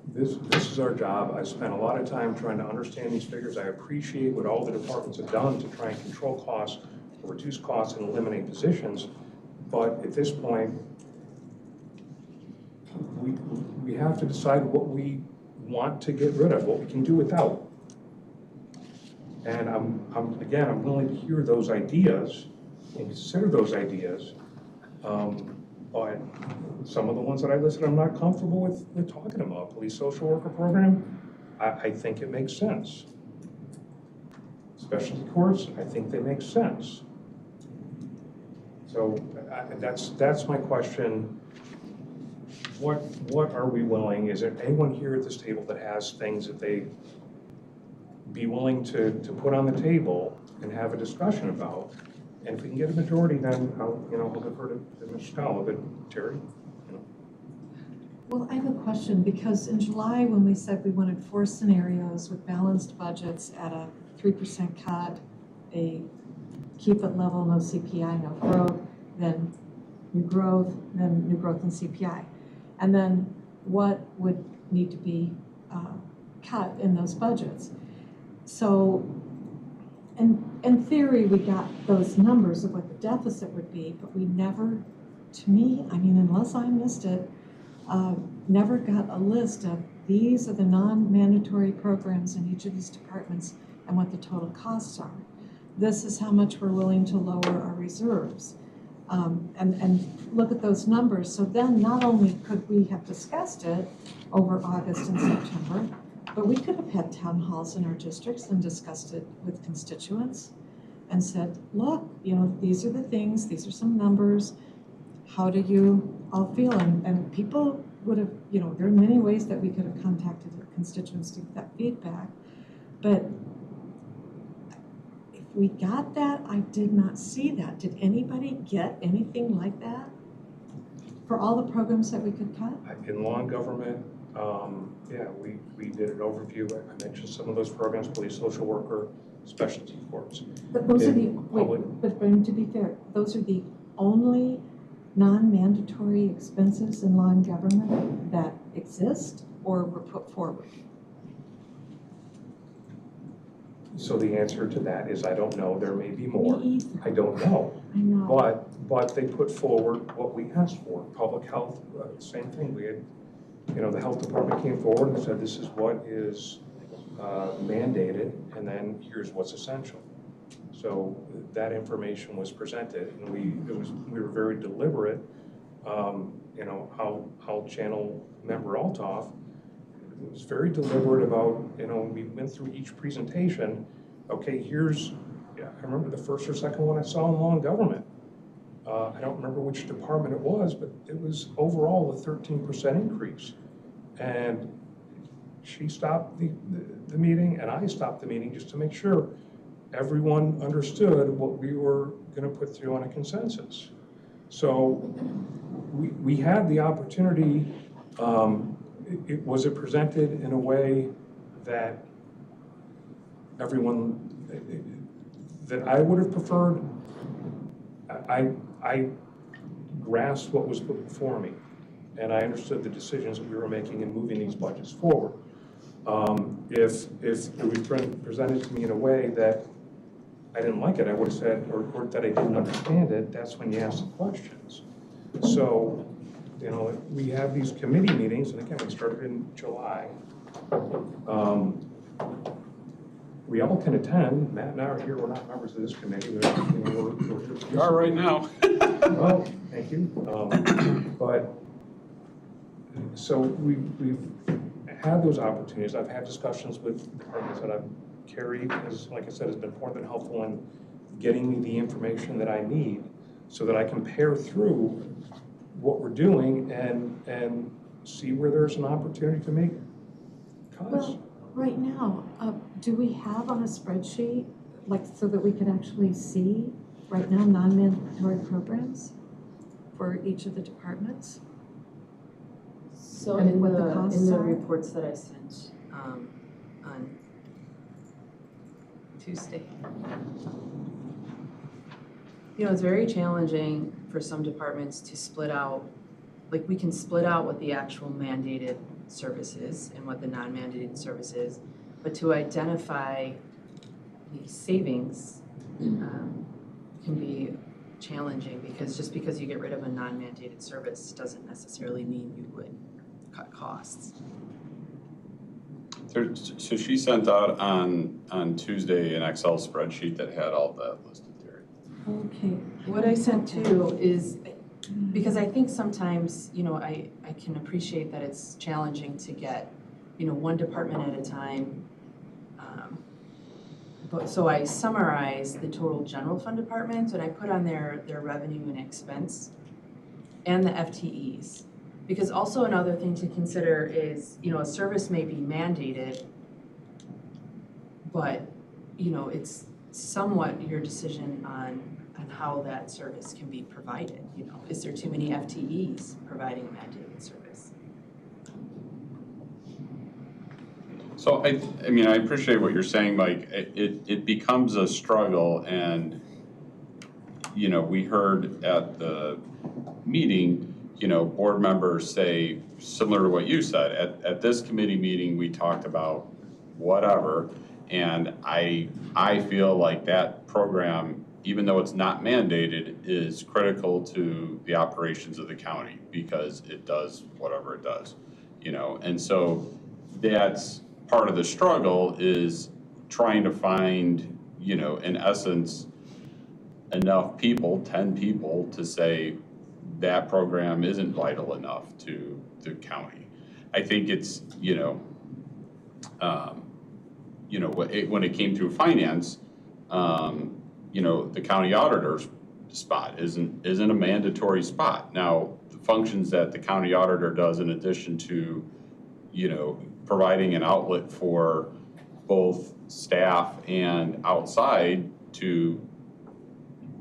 this is our job. I spent a lot of time trying to understand these figures. I appreciate what all the departments have done to try and control costs, or reduce costs and eliminate positions. But at this point, we have to decide what we want to get rid of, what we can do without. And I'm willing to hear those ideas and consider those ideas. But some of the ones that I listed, I'm not comfortable with talking about. Police social worker program, I think it makes sense. Specialty courts, I think they make sense. So that's my question. What are we willing? Is there anyone here at this table that has things that they be willing to put on the table and have a discussion about? And if we can get a majority, then I'll defer to Mr. Scala. But Terry, you know. Well, I have a question, because in July, when we said we wanted 4 scenarios with balanced budgets at a 3% cut, a keep it level, no CPI, no growth, then new growth and CPI. And then what would need to be cut in those budgets. So in theory, we got those numbers of what the deficit would be, but we never, to me, I mean, unless I missed it, never got a list of these are the non-mandatory programs in each of these departments and what the total costs are. This is how much we're willing to lower our reserves. And look at those numbers. So then not only could we have discussed it over August and September, but we could have had town halls in our districts and discussed it with constituents and said, look, you know, these are the things, these are some numbers. How do you all feel? And people would have, you know, there are many ways that we could have contacted the constituents to get that feedback. But if we got that, I did not see that. Did anybody get anything like that for all the programs that we could cut? In law and government, yeah, we did an overview. I mentioned some of those programs: police, social worker, specialty courts. But those are the, but to be fair, those are the only non-mandatory expenses in law and government that exist or were put forward? So the answer to that is I don't know. There may be more. Me either. I don't know. I know. But they put forward what we asked for. Public health, same thing. We had, you know, the health department came forward and said this is what is mandated, and then here's what's essential. So that information was presented, and we were very deliberate. You know, how Channel member Altoff was very deliberate about, you know, we went through each presentation. Okay, here's, yeah, I remember the first or second one I saw in law and government. I don't remember which department it was, but it was overall a 13% increase. And she stopped the meeting, and I stopped the meeting just to make sure everyone understood what we were going to put through on a consensus. So we had the opportunity. Was it presented in a way that everyone, that I would have preferred? I grasped what was put before me, and I understood the decisions that we were making in moving these budgets forward. If it was presented to me in a way that I didn't like it, I would have said, or that I didn't understand it, that's when you ask the questions. So, you know, we have these committee meetings, and again, we started in July. We all can attend. Matt and I are here, we're not members of this committee, but, you know, we're You are right now. well, thank you. But, so we've had those opportunities. I've had discussions with departments that Carrie has, like I said, has been more than helpful in getting me the information that I need so that I can pair through what we're doing and see where there's an opportunity to make cuts. Well, right now, do we have on a spreadsheet, like, so that we can actually see right now non-mandatory programs for each of the departments? So And in what the costs in the are? reports that I sent on Tuesday. You know, it's very challenging for some departments to split out, like we can split out what the actual mandated service is and what the non-mandated service is, but to identify the savings can be challenging because just because you get rid of a non-mandated service doesn't necessarily mean you would cut costs. So she sent out on Tuesday an Excel spreadsheet that had all that listed there. Okay. What I sent too is, because I think sometimes, you know, I can appreciate that it's challenging to get, you know, one department at a time. But so I summarized the total general fund departments and I put on their revenue and expense and the FTEs. Because also another thing to consider is, you know, a service may be mandated, but, you know, it's somewhat your decision on how that service can be provided, you know. Is there too many FTEs providing a mandated service? So I mean, I appreciate what you're saying, Mike. It becomes a struggle and, you know, we heard at the meeting, you know, board members say, similar to what you said, at this committee meeting, we talked about whatever. And I feel like that program, even though it's not mandated, is critical to the operations of the county because it does whatever it does, you know. And so that's part of the struggle is trying to find, you know, in essence, enough people, 10 people, to say that program isn't vital enough to the county. I think it's, you know, when it came through finance, you know, the county auditor's spot isn't a mandatory spot. Now, the functions that the county auditor does in addition to, you know, providing an outlet for both staff and outside to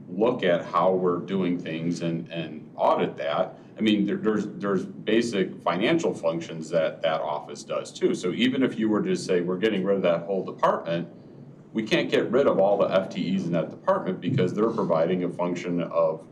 look at how we're doing things and audit that. I mean, there's basic financial functions that office does too. So even if you were to say we're getting rid of that whole department, we can't get rid of all the FTEs in that department because they're providing a function of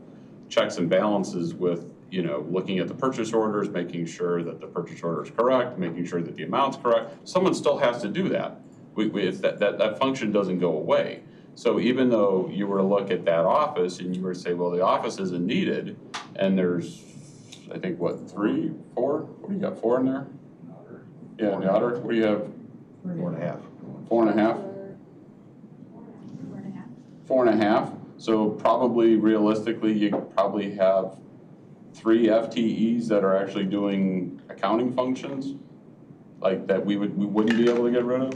checks and balances with, you know, looking at the purchase orders, making sure that the purchase order is correct, making sure that the amount's correct. Someone still has to do that. It's that function doesn't go away. So even though you were to look at that office and you were to say, well, the office isn't needed, and there's, I think, what, 3, 4? What do you got, 4 in there? Yeah, in the auditor, what do you have? 4.5. 4.5? 4.5. So probably realistically, you probably have 3 FTEs that are actually doing accounting functions, like that we wouldn't be able to get rid of.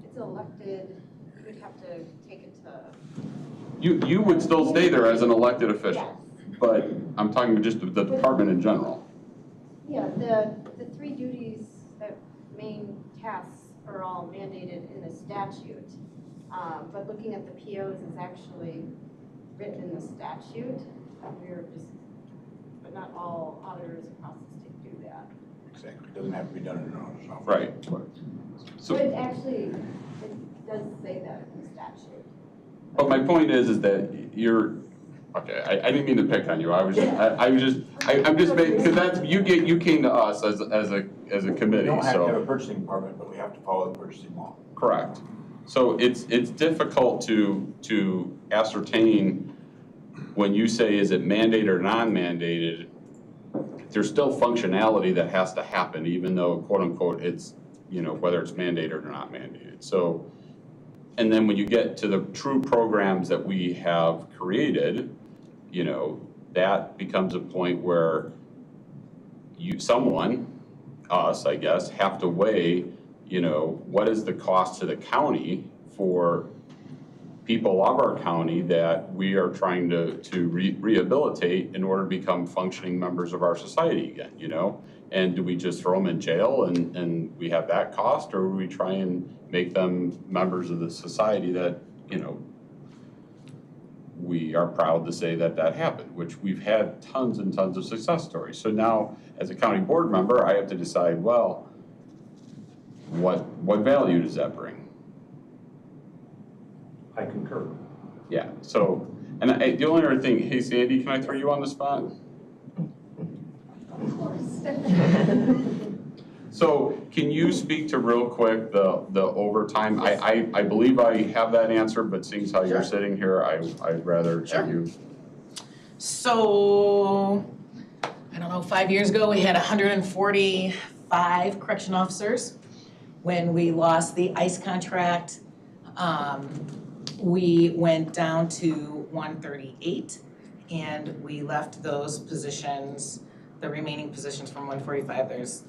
It's elected, we'd have to take it to. You would still stay there as an elected official, Yes. but I'm talking just the department in general. Yeah, the 3 duties, that main tasks are all mandated in the statute. But looking at the POs is actually written in the statute. We're just, but not all auditors across the state do that. Exactly, it doesn't have to be done in an office. Right. So So, it actually, it does say that in the statute. but my point is that you're, okay, I didn't mean to pick on you. I'm just making, because that's, you came to us as a We committee, don't have to have so, a purchasing department, but we have to follow the purchasing law. correct. So it's difficult to ascertain when you say is it mandated or non-mandated, there's still functionality that has to happen, even though quote unquote it's, you know, whether it's mandated or not mandated. So, and then when you get to the true programs that we have created, you know, that becomes a point where us, I guess, have to weigh, you know, what is the cost to the county for people of our county that we are trying to rehabilitate in order to become functioning members of our society again, you know? And do we just throw them in jail and we have that cost, or do we try and make them members of the society that, you know, we are proud to say that that happened, which we've had tons and tons of success stories. So now, as a county board member, I have to decide, well, what value does that bring? I concur. Yeah, so, and the only other thing, hey Sandy, can I throw you on the spot? Of course. So can you speak to real quick the overtime? I believe I have that answer, but seeing as how you're sitting here, I'd rather hear you. So, I don't know, 5 years ago, we had 145 correction officers. When we lost the ICE contract, we went down to 138, and we left those positions, the remaining positions from 145, there's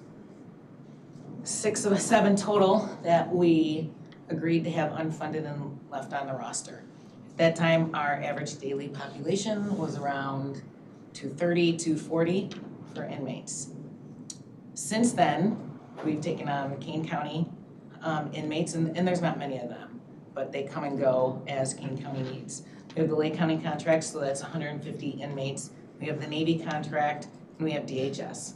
6 of 7 total that we agreed to have unfunded and left on the roster. At that time, our average daily population was around 230, 240 for inmates. Since then, we've taken on Kane County inmates, and there's not many of them, but they come and go as Kane County needs. We have the Lake County contract, so that's 150 inmates. We have the Navy contract, and we have DHS.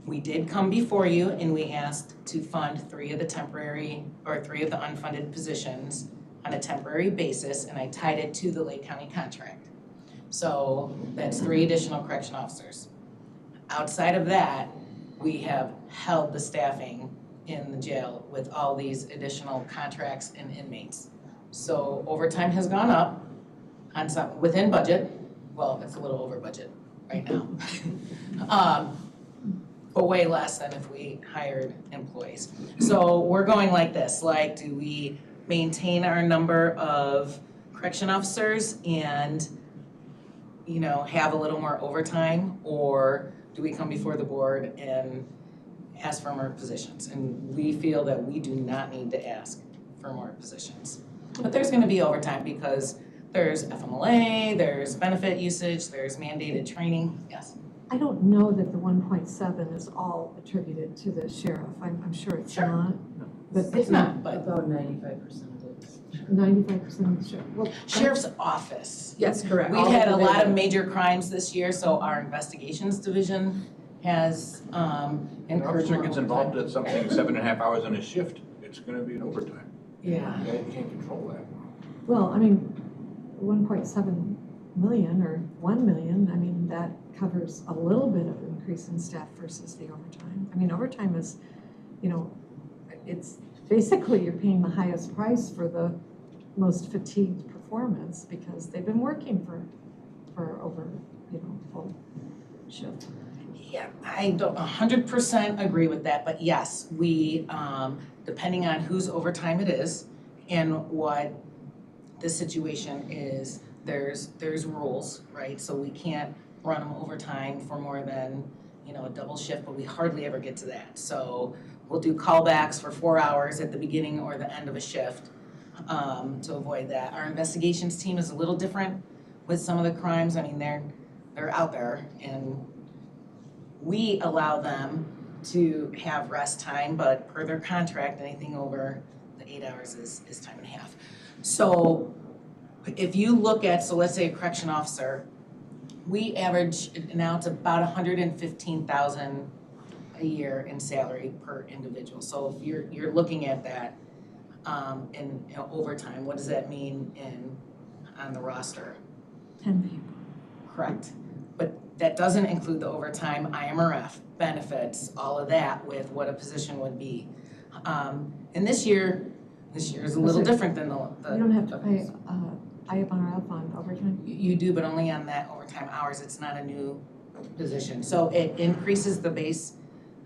We did come before you and we asked to fund 3 of the unfunded positions on a temporary basis, and I tied it to the Lake County contract. So that's 3 additional correction officers. Outside of that, we have held the staffing in the jail with all these additional contracts and inmates. So overtime has gone up on some, within budget. Well, it's a little over budget right now. But way less than if we hired employees. So we're going like this, like, do we maintain our number of correction officers and, you know, have a little more overtime, or do we come before the board and ask for more positions? And we feel that we do not need to ask for more positions. But there's gonna be overtime because there's FMLA, there's benefit usage, there's mandated training, yes. I don't know that the 1.7 is all attributed to the sheriff. I'm sure it's Sure. not. But It's not, but About 95% of it. 95% of the sheriff. Well, sheriff's office. Yes, correct. We've had a lot of major crimes this year, so our investigations division has An encouraged officer more gets overtime. involved at something 7.5 hours on a shift, it's gonna be an overtime. Yeah. You can't control that. Well, I mean, 1.7 million or 1 million, I mean, that covers a little bit of increase in staff versus the overtime. I mean, overtime is, you know, it's basically you're paying the highest price for the most fatigued performance because they've been working for over, you know, full shift. Yeah, I don't 100% agree with that, but yes, we, depending on whose overtime it is and what the situation is, there's rules, right? So we can't run them overtime for more than, you know, a double shift, but we hardly ever get to that. So we'll do callbacks for 4 hours at the beginning or the end of a shift to avoid that. Our investigations team is a little different with some of the crimes. I mean, they're out there, and we allow them to have rest time, but per their contract, anything over the 8 hours is time and a half. So if you look at, so let's say a correction officer, we average, now it's about 115,000 a year in salary per individual. So if you're looking at that in overtime, what does that mean on the roster? 10 people. Correct. But that doesn't include the overtime, IMRF, benefits, all of that with what a position would be. And this year is a little different than the You don't have to pay IMRF on overtime? You do, but only on that overtime hours, it's not a new position. So it increases the base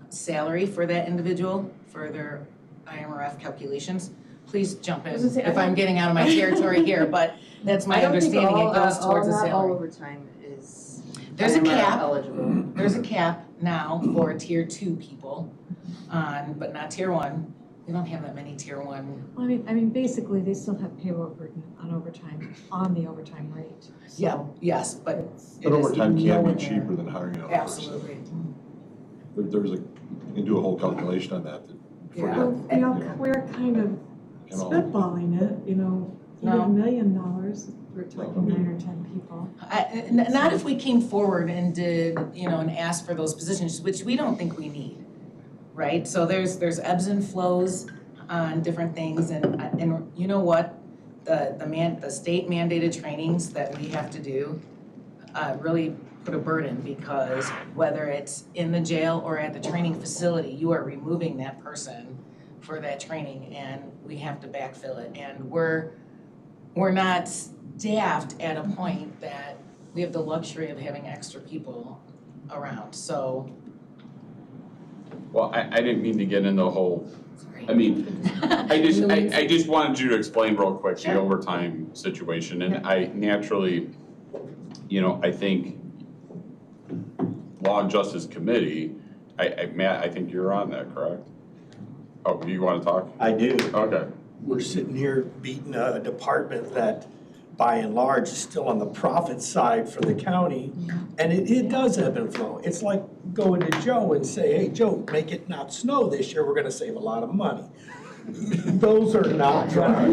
salary for that individual for their IMRF calculations. Please jump in I was gonna say, I if I'm don't- getting out of my territory here, but that's my understanding, it goes towards the Not all salary. overtime is There's a IMRF cap. eligible. There's a cap now for tier 2 people but not tier 1. We don't have that many tier 1. Well, I mean, basically, they still have payroll burden on overtime, on the overtime rate. Yeah, yes, but It's- it But is overtime can nowhere be near- cheaper than hiring another person. Absolutely. There's you can do a whole calculation on that. Yeah. Well, we're kind of You know. spitballing it, you know, No. $1 million, we're talking 9 or 10 people. Not if we came forward and did, and asked for those positions, which we don't think we need, right? So there's ebbs and flows on different things, and you know what? The state mandated trainings that we have to do really put a burden, because whether it's in the jail or at the training facility, you are removing that person for that training, and we have to backfill it. And we're not staffed at a point that we have the luxury of having extra people around, so. Well, I didn't mean to get into the whole, Sorry. I mean, I just wanted you to explain real quick the Sure. overtime situation, and I naturally, I think Law and Justice Committee, Matt, I think you're on that, correct? Oh, do you wanna talk? I do. Okay. We're sitting here beating a department that, by and large, is still on the profit side for the county, and it does ebb and flow. It's like going to Joe and say, hey, Joe, make it not snow this year, we're gonna save a lot of money. Those are not dry.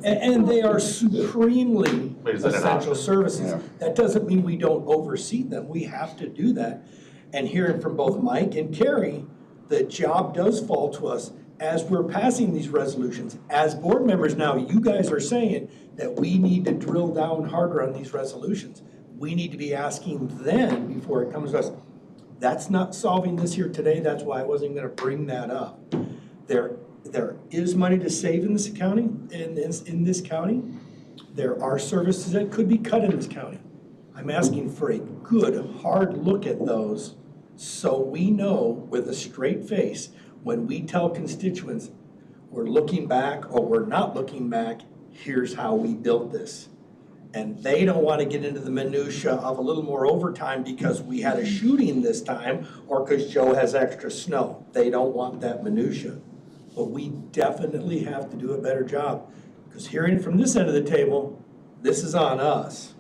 And they are supremely Wait, is that an essential option? services. Yeah. That doesn't mean we don't oversee them, we have to do that. And hearing from both Mike and Carrie, the job does fall to us as we're passing these resolutions. As board members now, you guys are saying that we need to drill down harder on these resolutions. We need to be asking then, before it comes to us. That's not solving this here today, that's why I wasn't gonna bring that up. There is money to save in this county, in this county. There are services that could be cut in this county. I'm asking for a good, hard look at those, so we know with a straight face, when we tell constituents, we're looking back or we're not looking back, here's how we built this. And they don't want to get into the minutia of a little more overtime because we had a shooting this time or because Joe has extra snow. They don't want that minutia. But we definitely have to do a better job. Because hearing from this end of the table, this is on us.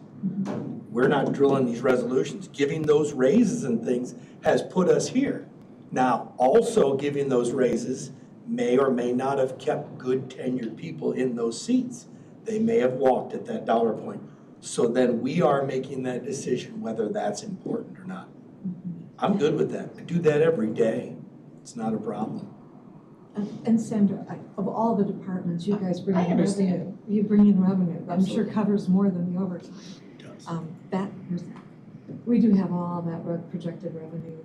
We're not drilling these resolutions. Giving those raises and things has put us here. Now, also giving those raises may or may not have kept good tenured people in those seats. They may have walked at that dollar point. So then we are making that decision whether that's important or not. I'm good with that. I do that every day. It's not a problem. And Sandra, of all the departments, you guys bring I in understand. revenue. You bring in revenue, I'm sure Absolutely. covers more than the overtime. It does. We do have all that projected revenue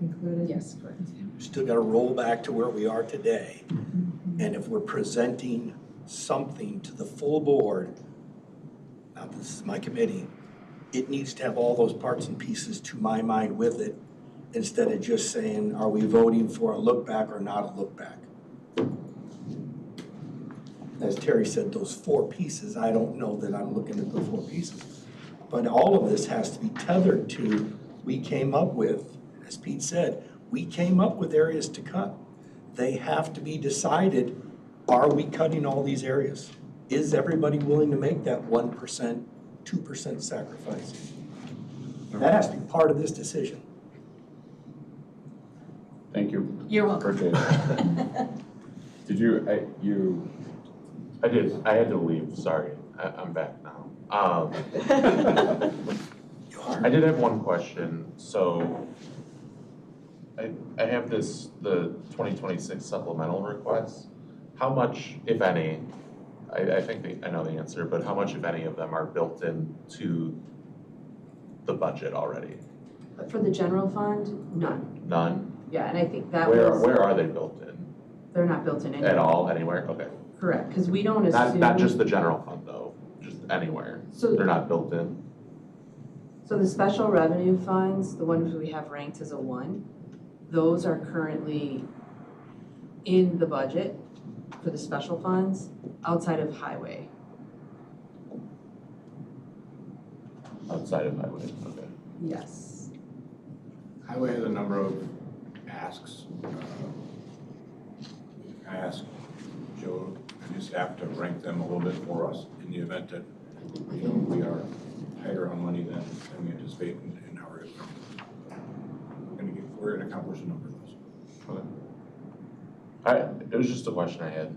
included. Yes, correct. We still got to roll back to where we are today. And if we're presenting something to the full board, now this is my committee, it needs to have all those parts and pieces, to my mind, with it, instead of just saying, are we voting for a look back or not a look back? As Terry said, those 4 pieces, I don't know that I'm looking at those 4 pieces. But all of this has to be tethered to, we came up with, as Pete said, we came up with areas to cut. They have to be decided, are we cutting all these areas? Is everybody willing to make that 1%, 2% sacrifice? That has to be part of this decision. Thank you. You're welcome. Appreciate it. Did you, I did, I had to leave, sorry, I'm back now. You are. I did have one question, so I have the 2026 supplemental requests. How much, if any, I think I know the answer, but how much, if any, of them are built into the budget already? For the general fund, none. None? Yeah, and I think that was, Where are they built in? they're not built in any. At all, anywhere? Okay. Correct, because we don't assume. Not just the general fund though, just anywhere. So- They're not built in. So the special revenue funds, the ones we have ranked as a 1, those are currently in the budget for the special funds outside of highway. Outside of highway, okay. Yes. Highway has a number of asks. I asked Joe and his staff to rank them a little bit for us in the event that, we are tighter on money than we anticipate in our, we're gonna accomplish a number of those. It was just a question I had.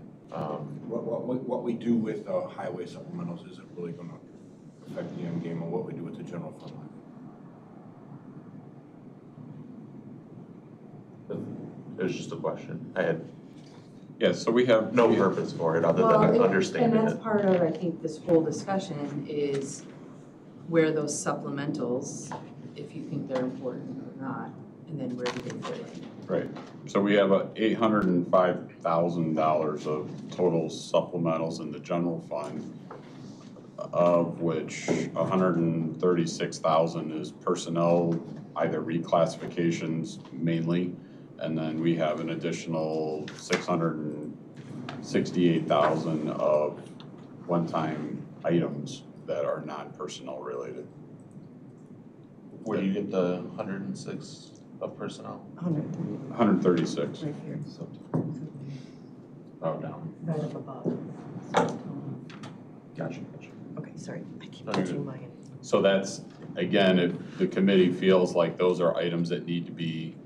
What we do with highway supplementals isn't really gonna affect the end game of what we do with the general fund. It was just a question. I had Yes, so we have. no purpose for it other Well, than understanding and that's it. part of, I think, this whole discussion is where those supplementals, if you think they're important or not, and then where do they fit in? Right, so we have $805,000 of total supplementals in the general fund, of which $136,000 is personnel, either reclassifications mainly, and then we have an additional $668,000 of one-time items that are non-personnel related. Where do you get the 106 of personnel? 136. Right here, Oh, down. right up above. Gotcha. Okay, sorry, I keep No, you're touching good. mine. So that's, again, if the committee feels like those are items that need to be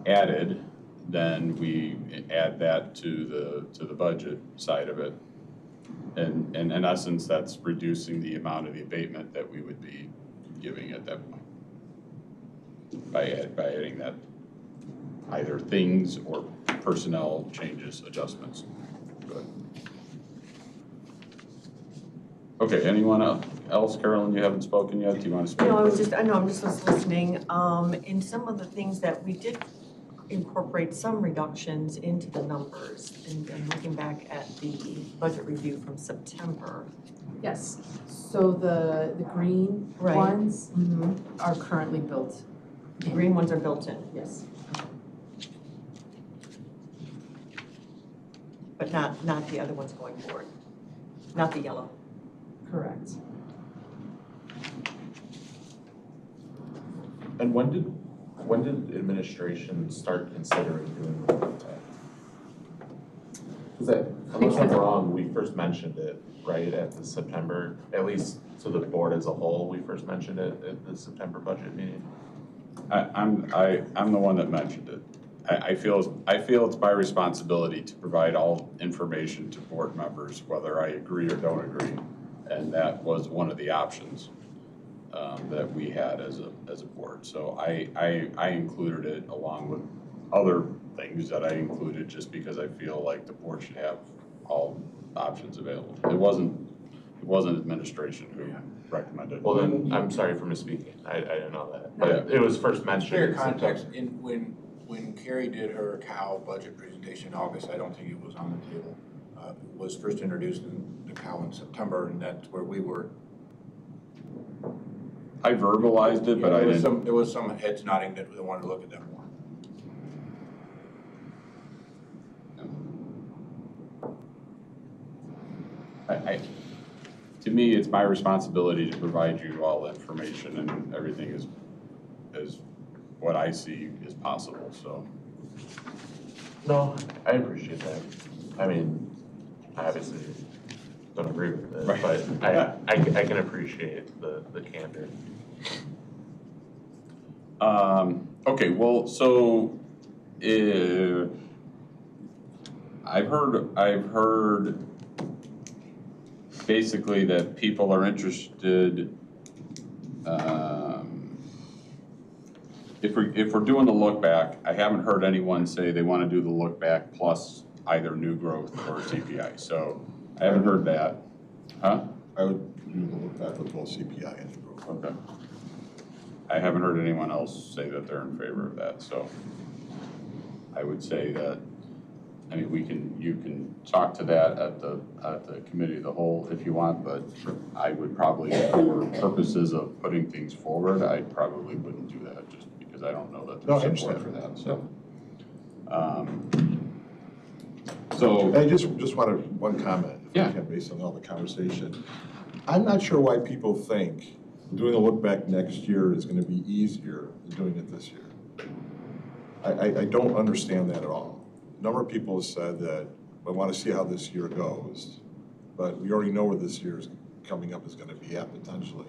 added, then we add that to the budget side of it. And in essence, that's reducing the amount of the abatement that we would be giving at that point. By adding that, either things or personnel changes, adjustments. Good. Okay, anyone else? Carolyn, you haven't spoken yet, do you want to speak? No, I'm just listening. In some of the things that we did incorporate some reductions into the numbers, and looking back at the budget review from September. Yes, so the green Right. ones are currently built. The green ones are built in, Yes. but not the other ones going forward, not the yellow. Correct. And when did administration start considering doing the look back? Because unless I'm wrong, we first mentioned it, right, at the September, at least to the board as a whole, we first mentioned it at the September budget meeting. I'm the one that mentioned it. I feel it's my responsibility to provide all information to board members, whether I agree or don't agree. And that was one of the options that we had as a board. So I included it along with other things that I included just because I feel like the board should have all options available. It wasn't administration who recommended. Well, then, I'm sorry for misspeaking. I didn't know that. But it was first mentioned. Fair in September. context, when Carrie did her cow budget presentation in August, I don't think it was on the table. It was first introduced in the cow in September, and that's where we were. I verbalized it, but I didn't. There was some heads nodding that they wanted to look at that more. To me, it's my responsibility to provide you all the information, and everything is what I see is possible, so. No, I appreciate that. I mean, I obviously don't agree with it, Right. but I can appreciate the candor. Okay, well, so, I've heard basically that people are interested, if we're doing the look back, I haven't heard anyone say they want to do the look back plus either new growth or CPI, so I haven't heard that. Huh? I would do the look back with both CPI and new growth. Okay. I haven't heard anyone else say that they're in favor of that, so I would say that I mean, you can talk to that at the committee of the whole if you want, but I would probably, for purposes of putting things forward, I probably wouldn't do that just because I don't know that No, I there's support understand. for that, so. I just wanted one comment, if Yeah. I can, based on all the conversation. I'm not sure why people think doing a look back next year is gonna be easier than doing it this year. I don't understand that at all. A number of people have said that I want to see how this year goes, but we already know where this year's coming up is going to be at potentially.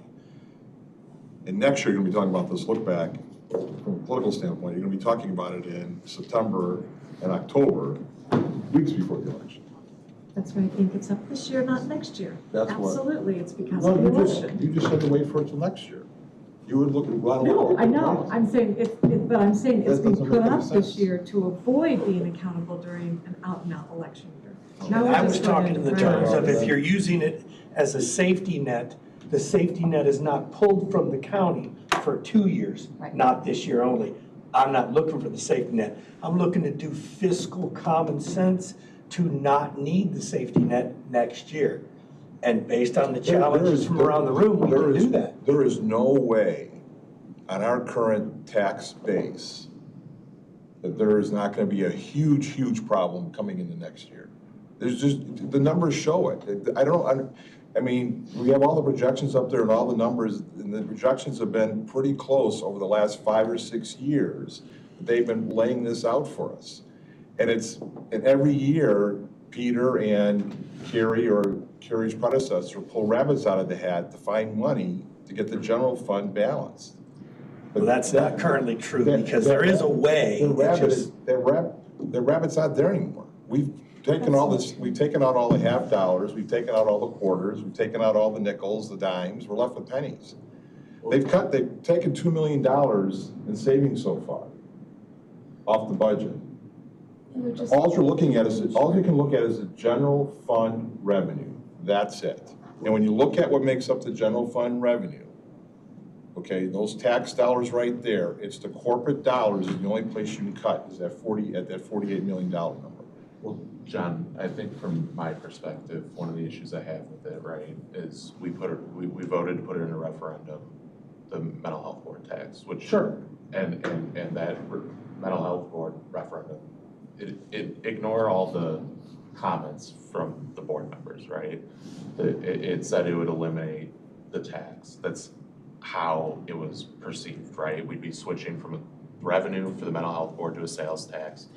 And next year, you're going to be talking about this look back from a political standpoint. You're going to be talking about it in September and October, weeks before the election. That's why I think it's up this year, not next year. That's what- Absolutely, it's because No, of the election. you just had to wait for it till next year. You would look. No, I know, I'm saying, but I'm saying it's That being doesn't put make any up this sense. year to avoid being accountable during an out-and-out election year. Now we're I was just going talking in the into terms of priorities. if you're using it as a safety net, the safety net is not pulled from the county for 2 years, Right. not this year only. I'm not looking for the safety net. I'm looking to do fiscal common sense to not need the safety net next year. And based on the challenges from around the room, we can do that. There is no way on our current tax base that there is not going to be a huge problem coming into next year. There's just, the numbers show it. I mean, we have all the projections up there and all the numbers, and the projections have been pretty close over the last 5 or 6 years. They've been laying this out for us. And every year, Peter and Carrie or Carrie's predecessor pull rabbits out of the hat to find money to get the general fund balanced. Well, that's not currently true that- because there is a way. The rabbit's not there anymore. We've taken all this, we've taken out all the half dollars, we've taken out all the quarters, we've taken out all the nickels, the dimes, we're left with pennies. They've taken $2 million in savings so far off the budget. All you can look at is the general fund revenue. That's it. And when you look at what makes up the general fund revenue, okay, those tax dollars right there, it's the corporate dollars is the only place you can cut, is that $48 million number. Well, John, I think from my perspective, one of the issues I have with it, right, is we voted to put it in a referendum, the mental health board tax, which. Sure. And that mental health board referendum, it ignore all the comments from the board members, right? It said it would eliminate the tax. That's how it was perceived, right? We'd be switching from a revenue for the mental health board to a sales tax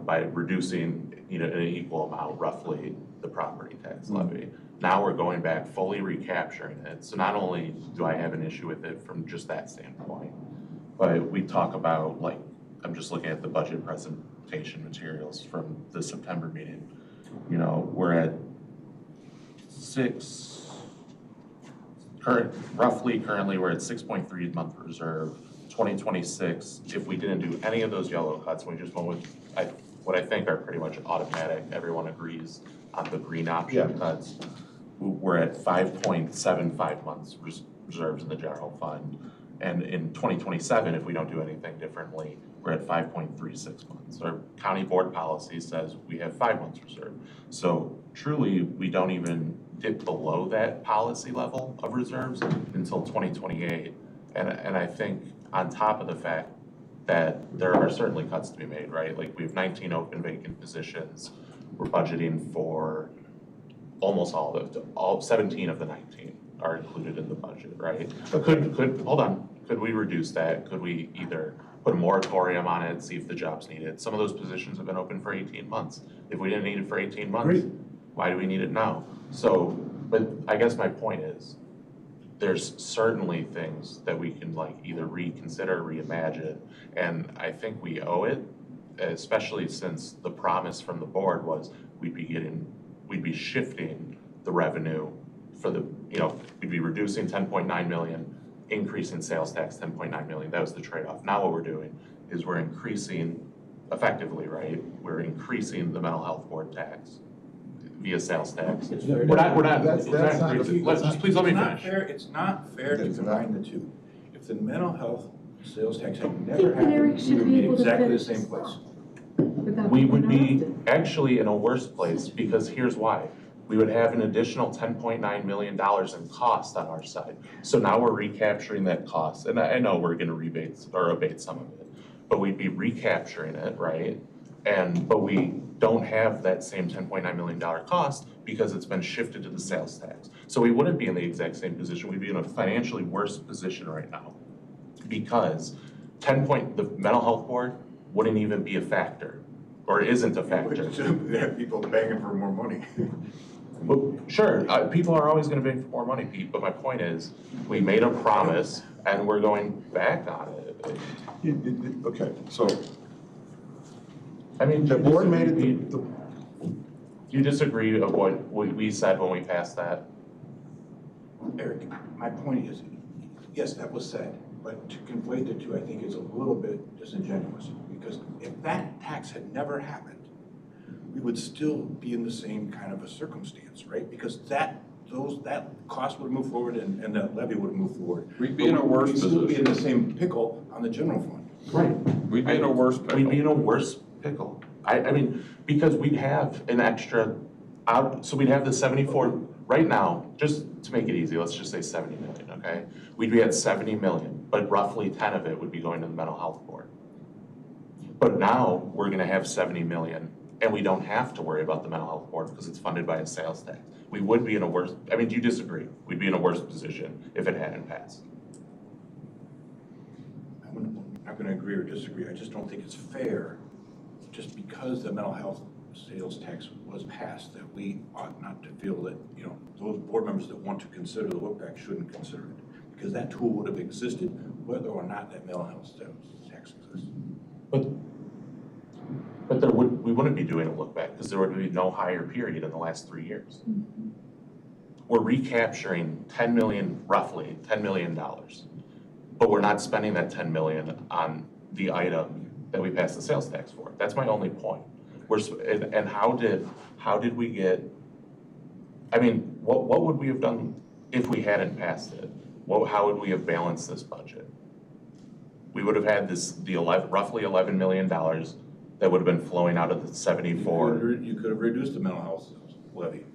by reducing, an equal amount, roughly, the property tax levy. Now we're going back, fully recapturing it. So not only do I have an issue with it from just that standpoint, but we talk about, like, I'm just looking at the budget presentation materials from the September meeting. We're at currently we're at 6.3 month reserve. 2026, if we didn't do any of those yellow cuts, we just went with what I think are pretty much automatic, everyone agrees on the green option cuts. We're at 5.75 months reserves in the general fund. And in 2027, if we don't do anything differently, we're at 5.36 months. Our county board policy says we have 5 months reserve. So truly, we don't even dip below that policy level of reserves until 2028. And I think on top of the fact that there are certainly cuts to be made, right? Like we have 19 open vacant positions. We're budgeting for almost all 17 of the 19 are included in the budget, right? Could we reduce that? Could we either put a moratorium on it, see if the job's needed? Some of those positions have been open for 18 months. If we didn't need it for 18 months, Agreed. Why do we need it now? So, but I guess my point is, there's certainly things that we can either reconsider, reimagine, and I think we owe it, especially since the promise from the board was we'd be shifting the revenue for we'd be reducing 10.9 million, increasing sales tax 10.9 million. That was the trade-off. Now what we're doing is we're increasing, effectively, right? We're increasing the mental health board tax via sales tax. We're not. Please let me finish. It's not fair to combine the two. If the mental health sales tax had I never think that Eric happened, we should would be be in able to exactly the finish same place. without We being would be interrupted. actually in a worse place, because here's why. We would have an additional $10.9 million in cost on our side. So now we're recapturing that cost, and I know we're gonna rebate or abate some of it, but we'd be recapturing it, right? But we don't have that same $10.9 million cost because it's been shifted to the sales tax. So we wouldn't be in the exact same position, we'd be in a financially worse position right now. Because the mental health board wouldn't even be a factor, or isn't a factor. We have people begging for more money. Well, sure, people are always gonna beg for more money, Pete, but my point is, we made a promise and we're going back on it. Okay, so I mean, the board made do it, you disagree of what we said when we passed that? Eric, my point is, yes, that was said, but to conflate the two, I think is a little bit disingenuous. Because if that tax had never happened, we would still be in the same kind of a circumstance, right? Because that cost would move forward and that levy would move forward. We'd be in a worse We'd still be in position. the same pickle on the general fund. Right. We'd be in a worse pickle. We'd be in a worse pickle. I mean, because we'd have an extra, so we'd have the 74, right now, just to make it easy, let's just say 70 million, okay? We'd be at 70 million, but roughly 10 of it would be going to the mental health board. But now, we're gonna have 70 million, and we don't have to worry about the mental health board because it's funded by a sales tax. We would be in a worse, I mean, do you disagree? We'd be in a worse position if it hadn't passed. I'm not gonna agree or disagree, I just don't think it's fair, just because the mental health sales tax was passed, that we ought not to feel that, you know, those board members that want to consider the look back shouldn't consider it. Because that tool would have existed whether or not that mental health sales tax exists. But we wouldn't be doing a look back because there would be no higher period in the last 3 years. We're recapturing 10 million, roughly $10 million, but we're not spending that 10 million on the item that we passed the sales tax for. That's my only point. And how did we get, I mean, what would we have done if we hadn't passed it? How would we have balanced this budget? We would have had roughly $11 million that would have been flowing out of the 74. You could have reduced the mental health levy.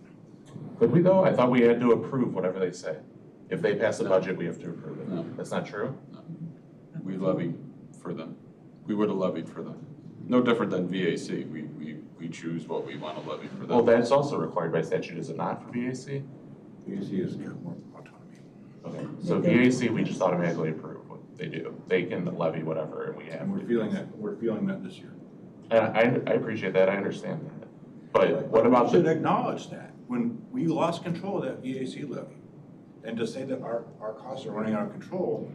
Could we though? I thought we had to approve whatever they say. If they pass the budget, we have to approve it. No. That's not true? We levy for them. We would have levied for them. No different than VAC. We choose what we want to levy for them. Well, that's also required by statute, is it not, for VAC? VAC has more autonomy. Okay, so VAC, we just automatically approve what they do. They can levy whatever, and we have. And we're feeling that this year. And I appreciate that, I understand that. But what about We should acknowledge that, when we lost control of that VAC levy, and to say that our costs are running out of control,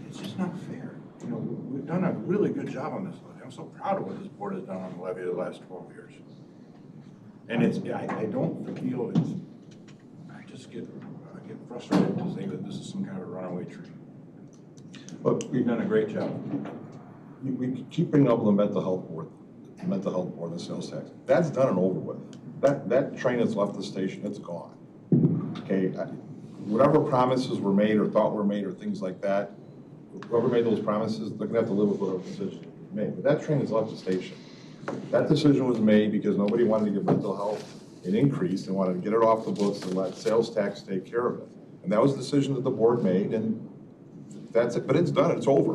it's just not fair. You know, we've done a really good job on this levy. I'm so proud of what this board has done on the levy the last 12 years. And I don't feel I just get frustrated to say that this is some kind of a runaway train. But we've done a great job. we keep bringing up the mental health board, and the sales tax. That's done and over with. That train has left the station, it's gone. Okay, whatever promises were made or thought were made or things like that, whoever made those promises, they're gonna have to live with whatever decision was made. But that train has left the station. That decision was made because nobody wanted to give mental health an increase and wanted to get it off the books and let sales tax take care of it. And that was the decision that the board made, and that's it. But it's done, it's over.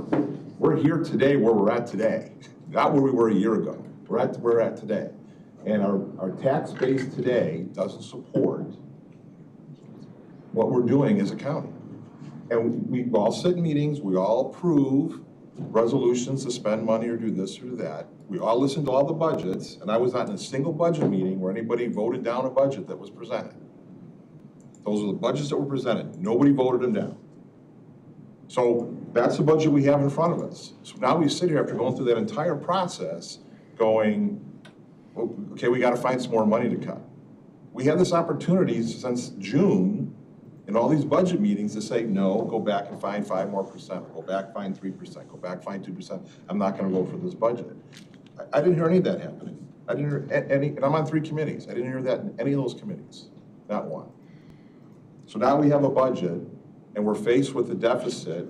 We're here today where we're at today, not where we were a year ago. We're at today. And our tax base today doesn't support what we're doing as a county. And we all sit in meetings, we all approve resolutions to spend money or do this or do that. We all listen to all the budgets, and I was not in a single budget meeting where anybody voted down a budget that was presented. Those are the budgets that were presented. Nobody voted them down. So that's the budget we have in front of us. So now we sit here after going through that entire process going, okay, we gotta find some more money to cut. We had this opportunity since June in all these budget meetings to say, no, go back and find 5% more, go back, find 3%, go back, find 2%. I'm not gonna vote for this budget. I didn't hear any of that happening. I didn't hear any, and I'm on 3 committees. I didn't hear that in any of those committees, not one. So now we have a budget and we're faced with a deficit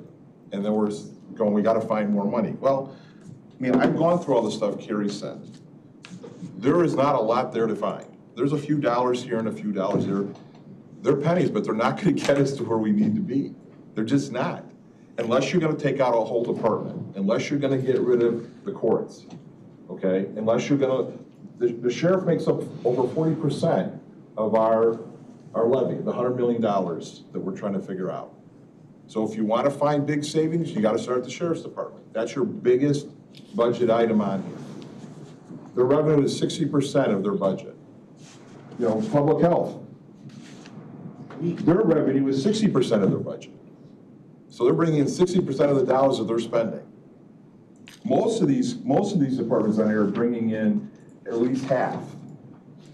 and then we're going, we gotta find more money. Well, I mean, I've gone through all the stuff Carrie said. There is not a lot there to find. There's a few dollars here and a few dollars there. They're pennies, but they're not gonna get us to where we need to be. They're just not. Unless you're gonna take out a whole department, unless you're gonna get rid of the courts, okay? Unless you're gonna, the sheriff makes up over 40% of our levy, the $100 million that we're trying to figure out. So if you wanna find big savings, you gotta start at the sheriff's department. That's your biggest budget item on here. Their revenue is 60% of their budget. You know, public health, their revenue is 60% of their budget. So they're bringing in 60% of the dollars that they're spending. Most of these departments on here are bringing in at least half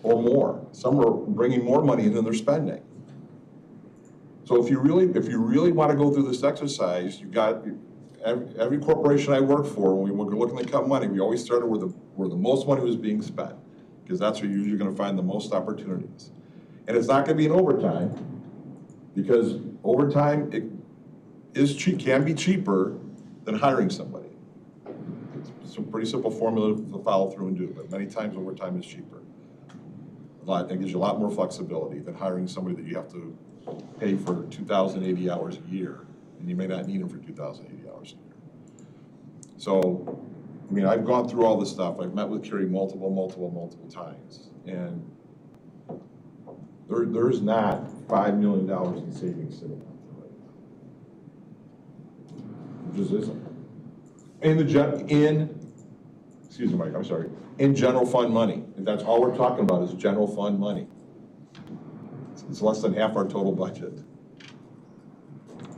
or more. Some are bringing more money in than they're spending. So if you really want to go through this exercise, you got every corporation I worked for, when we were looking to cut money, we always started where the most money was being spent, because that's where you're usually going to find the most opportunities. And it's not going to be in overtime, because overtime can be cheaper than hiring somebody. It's a pretty simple formula to follow through and do, but many times overtime is cheaper. It gives you a lot more flexibility than hiring somebody that you have to pay for 2,080 hours a year, and you may not need them for 2,080 hours a year. So, I mean, I've gone through all this stuff. I've met with Carrie multiple times, and there's not $5 million in savings sitting out there right now. It just isn't. Excuse me, Mike, I'm sorry, in general fund money. And that's all we're talking about is general fund money. It's less than half our total budget.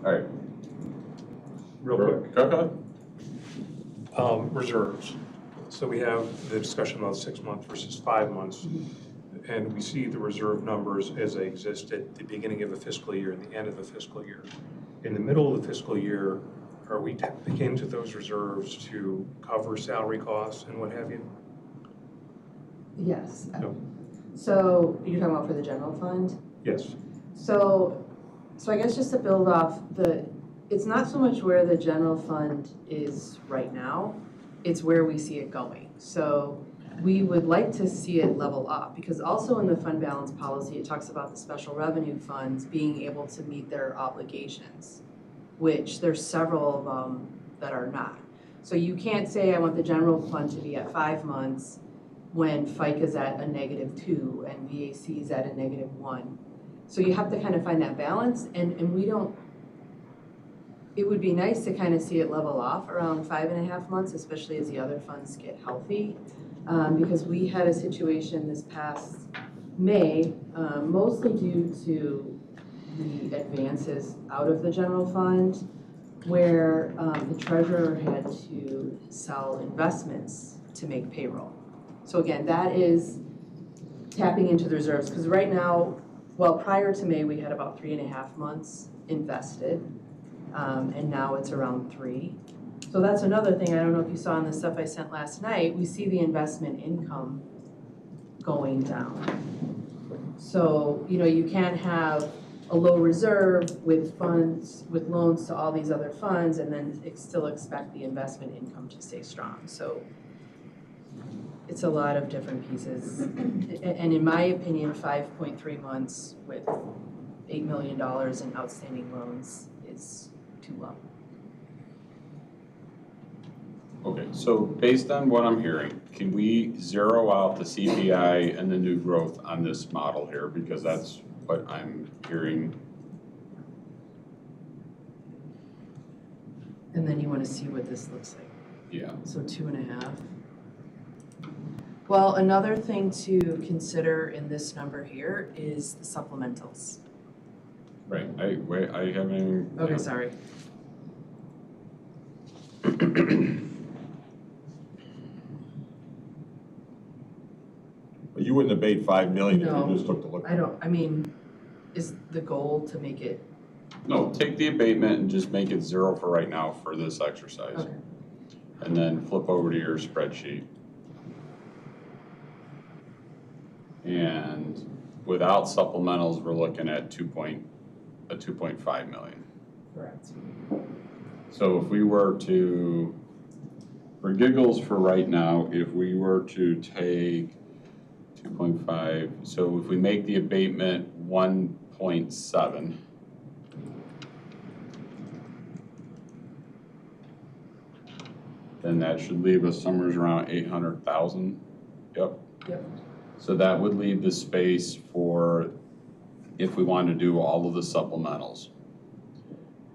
All right. Real quick. Go ahead. Reserves. So we have the discussion about 6 months versus 5 months. And we see the reserve numbers as they exist at the beginning of the fiscal year and the end of the fiscal year. In the middle of the fiscal year, are we tapping into those reserves to cover salary costs and what have you? Yes. No. So you're talking about for the general fund? Yes. So I guess just to build off it's not so much where the general fund is right now, it's where we see it going. So we would like to see it level up, because also in the fund balance policy, it talks about the special revenue funds being able to meet their obligations, which there's several of them that are not. So you can't say I want the general fund to be at 5 months when FICA is at a -2 and VAC is at a -1. So you have to kind of find that balance, and we don't, it would be nice to kind of see it level off around 5.5 months, especially as the other funds get healthy. Because we had a situation this past May, mostly due to the advances out of the general fund, where the treasurer had to sell investments to make payroll. So again, that is tapping into the reserves, because right now, well, prior to May, we had about 3.5 months invested, and now it's around 3. So that's another thing, I don't know if you saw in the stuff I sent last night, we see the investment income going down. So, you know, you can't have a low reserve with funds, with loans to all these other funds, and then still expect the investment income to stay strong. So it's a lot of different pieces. And in my opinion, 5.3 months with $8 million in outstanding loans is too low. Okay, so based on what I'm hearing, can we zero out the CPI and the new growth on this model here? Because that's what I'm hearing. And then you want to see what this looks like. Yeah. So 2.5. Well, another thing to consider in this number here is the supplementals. Right, I haven't even. Okay, sorry. But you wouldn't abate 5 million if No, you just took the look. I mean, is the goal to make it? No, take the abatement and just make it 0 for right now for this exercise. Okay. And then flip over to your spreadsheet. And without supplementals, we're looking at 2.5 million. Correct. So if we were to For giggles for right now, if we were to take 2.5, so if we make the abatement 1.7, then that should leave us somewhere around 800,000. Yep. Yep. So that would leave the space for if we want to do all of the supplementals.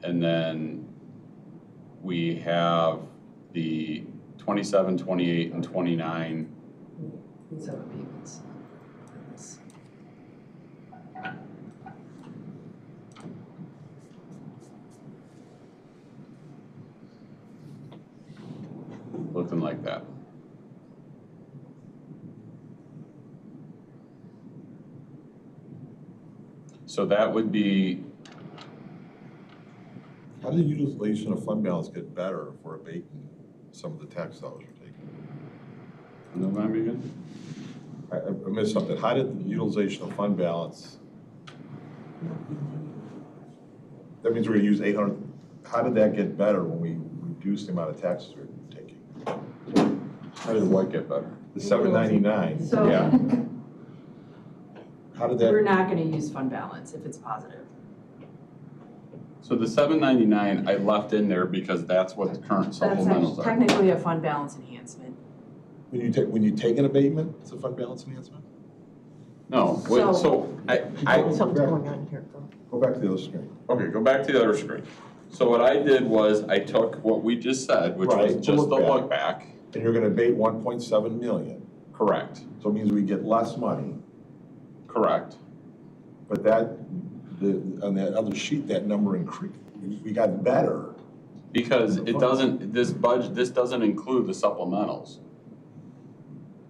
And then we have the 27, 28, and 29. These are abatements. Looking like that. So that would be, How did the utilization of fund balance get better if we're abating some of the tax dollars we're taking? no, mind me again? I missed something. How did the utilization of fund balance? That means we're gonna use 800, how did that get better when we reduced the amount of taxes we're taking? How did what get better? The 799, So Yeah. how did we're that, not gonna use fund balance if it's positive. So the 799 I left in there because that's what the current That's supplementals are. technically a fund balance enhancement. when you take an abatement, it's a fund balance enhancement? No, so I, Something's going on here, though. Go back to the other screen. okay, go back to the other screen. So what I did was I took what we just said, which was Right, the just the look back. look back. And you're gonna abate 1.7 million, Correct, so it means we get less money, correct. but on that other sheet, that number increased, we got better. Because it doesn't, this doesn't include the supplementals.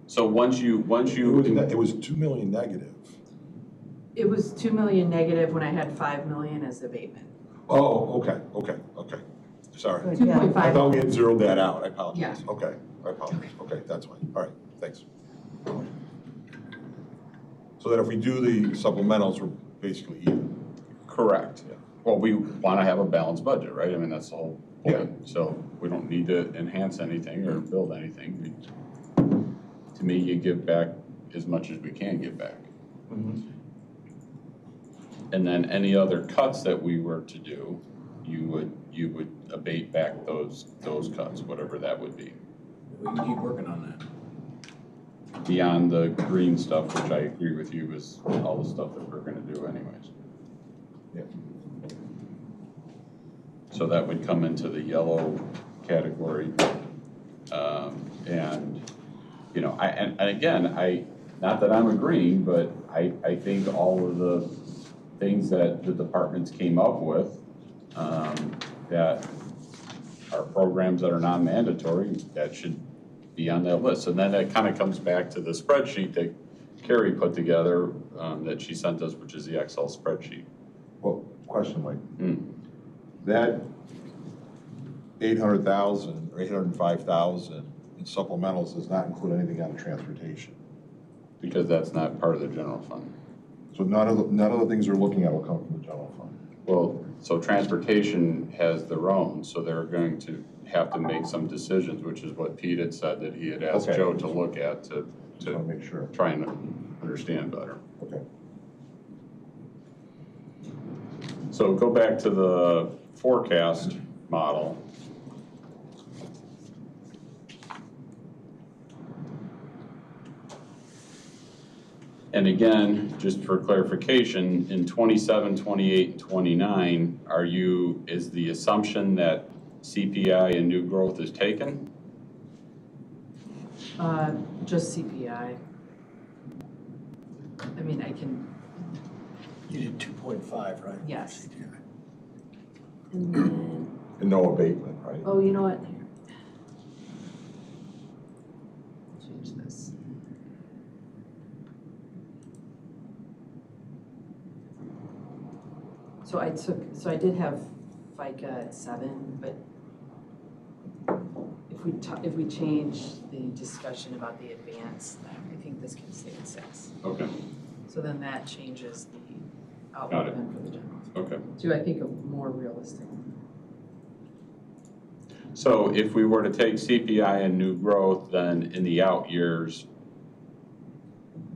So once you. It was 2 million negative. It was 2 million negative when I had 5 million as abatement. Oh, okay, sorry. Good. 2.5. I thought we had zeroed that out, I apologize. Yeah. Okay, I apologize, okay, that's fine, all right, thanks. So that if we do the supplementals, we're basically even. Correct. Yeah. Well, we want to have a balanced budget, right? I mean, that's the whole Yeah. point. So we don't need to enhance anything or build anything. To me, you give back as much as we can give back. And then any other cuts that we were to do, you would abate back those cuts, whatever that would be. We can keep working on that. Beyond the green stuff, which I agree with you is all the stuff that we're gonna do anyways. Yeah. So that would come into the yellow category. And, you know, and again, not that I'm agreeing, but I think all of the things that the departments came up with, that are programs that are non-mandatory, that should be on that list. And then that kind of comes back to the spreadsheet that Carrie put together, that she sent us, which is the Excel spreadsheet. Well, question, Mike. That 800,000 or 805,000 in supplementals does not include anything on transportation. Because that's not part of the general fund. So none of the things we're looking at will come from the general fund. Well, so transportation has their own, so they're going to have to make some decisions, which is what Pete had said that he had asked Okay. Joe to look at Just want to make sure. try and understand better. Okay. So go back to the forecast model. And again, just for clarification, in 27, 28, and 29, is the assumption that CPI and new growth is taken? Just CPI. I mean, I can, You did 2.5, right? yes. And then, And no abatement, right? oh, you know what? Change this. So I did have FICA at 7, but if we change the discussion about the advance, I think this can stay at 6. Okay, So then that changes the Got outlook it. then for the general. okay. To, I think, a more realistic. So if we were to take CPI and new growth, then in the out years,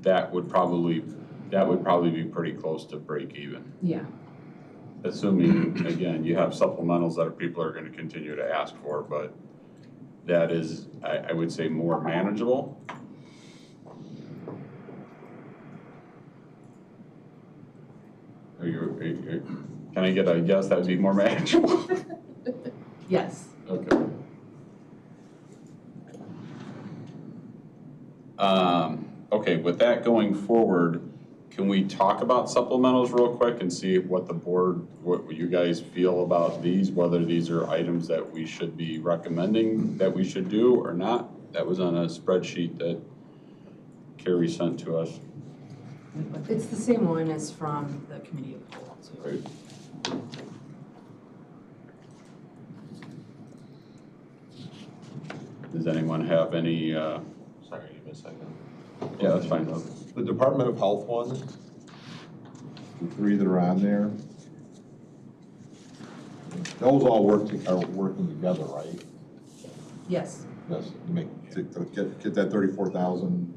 that would probably be pretty close to break even. Yeah, Assuming, again, you have supplementals that people are gonna continue to ask for, but that is, I would say, more manageable. Can I get a guess that would be more manageable? yes. Okay. Okay, with that going forward, can we talk about supplementals real quick and see what the board, what you guys feel about these, whether these are items that we should be recommending that we should do or not? That was on a spreadsheet that Carrie sent to us. It's the same one as from the committee of the whole, too. Right. Does anyone have any, Sorry, give me a second. yeah, that's fine. The Department of Health one, the three that are on there, those all are working together, right? Yes, Yes, to get that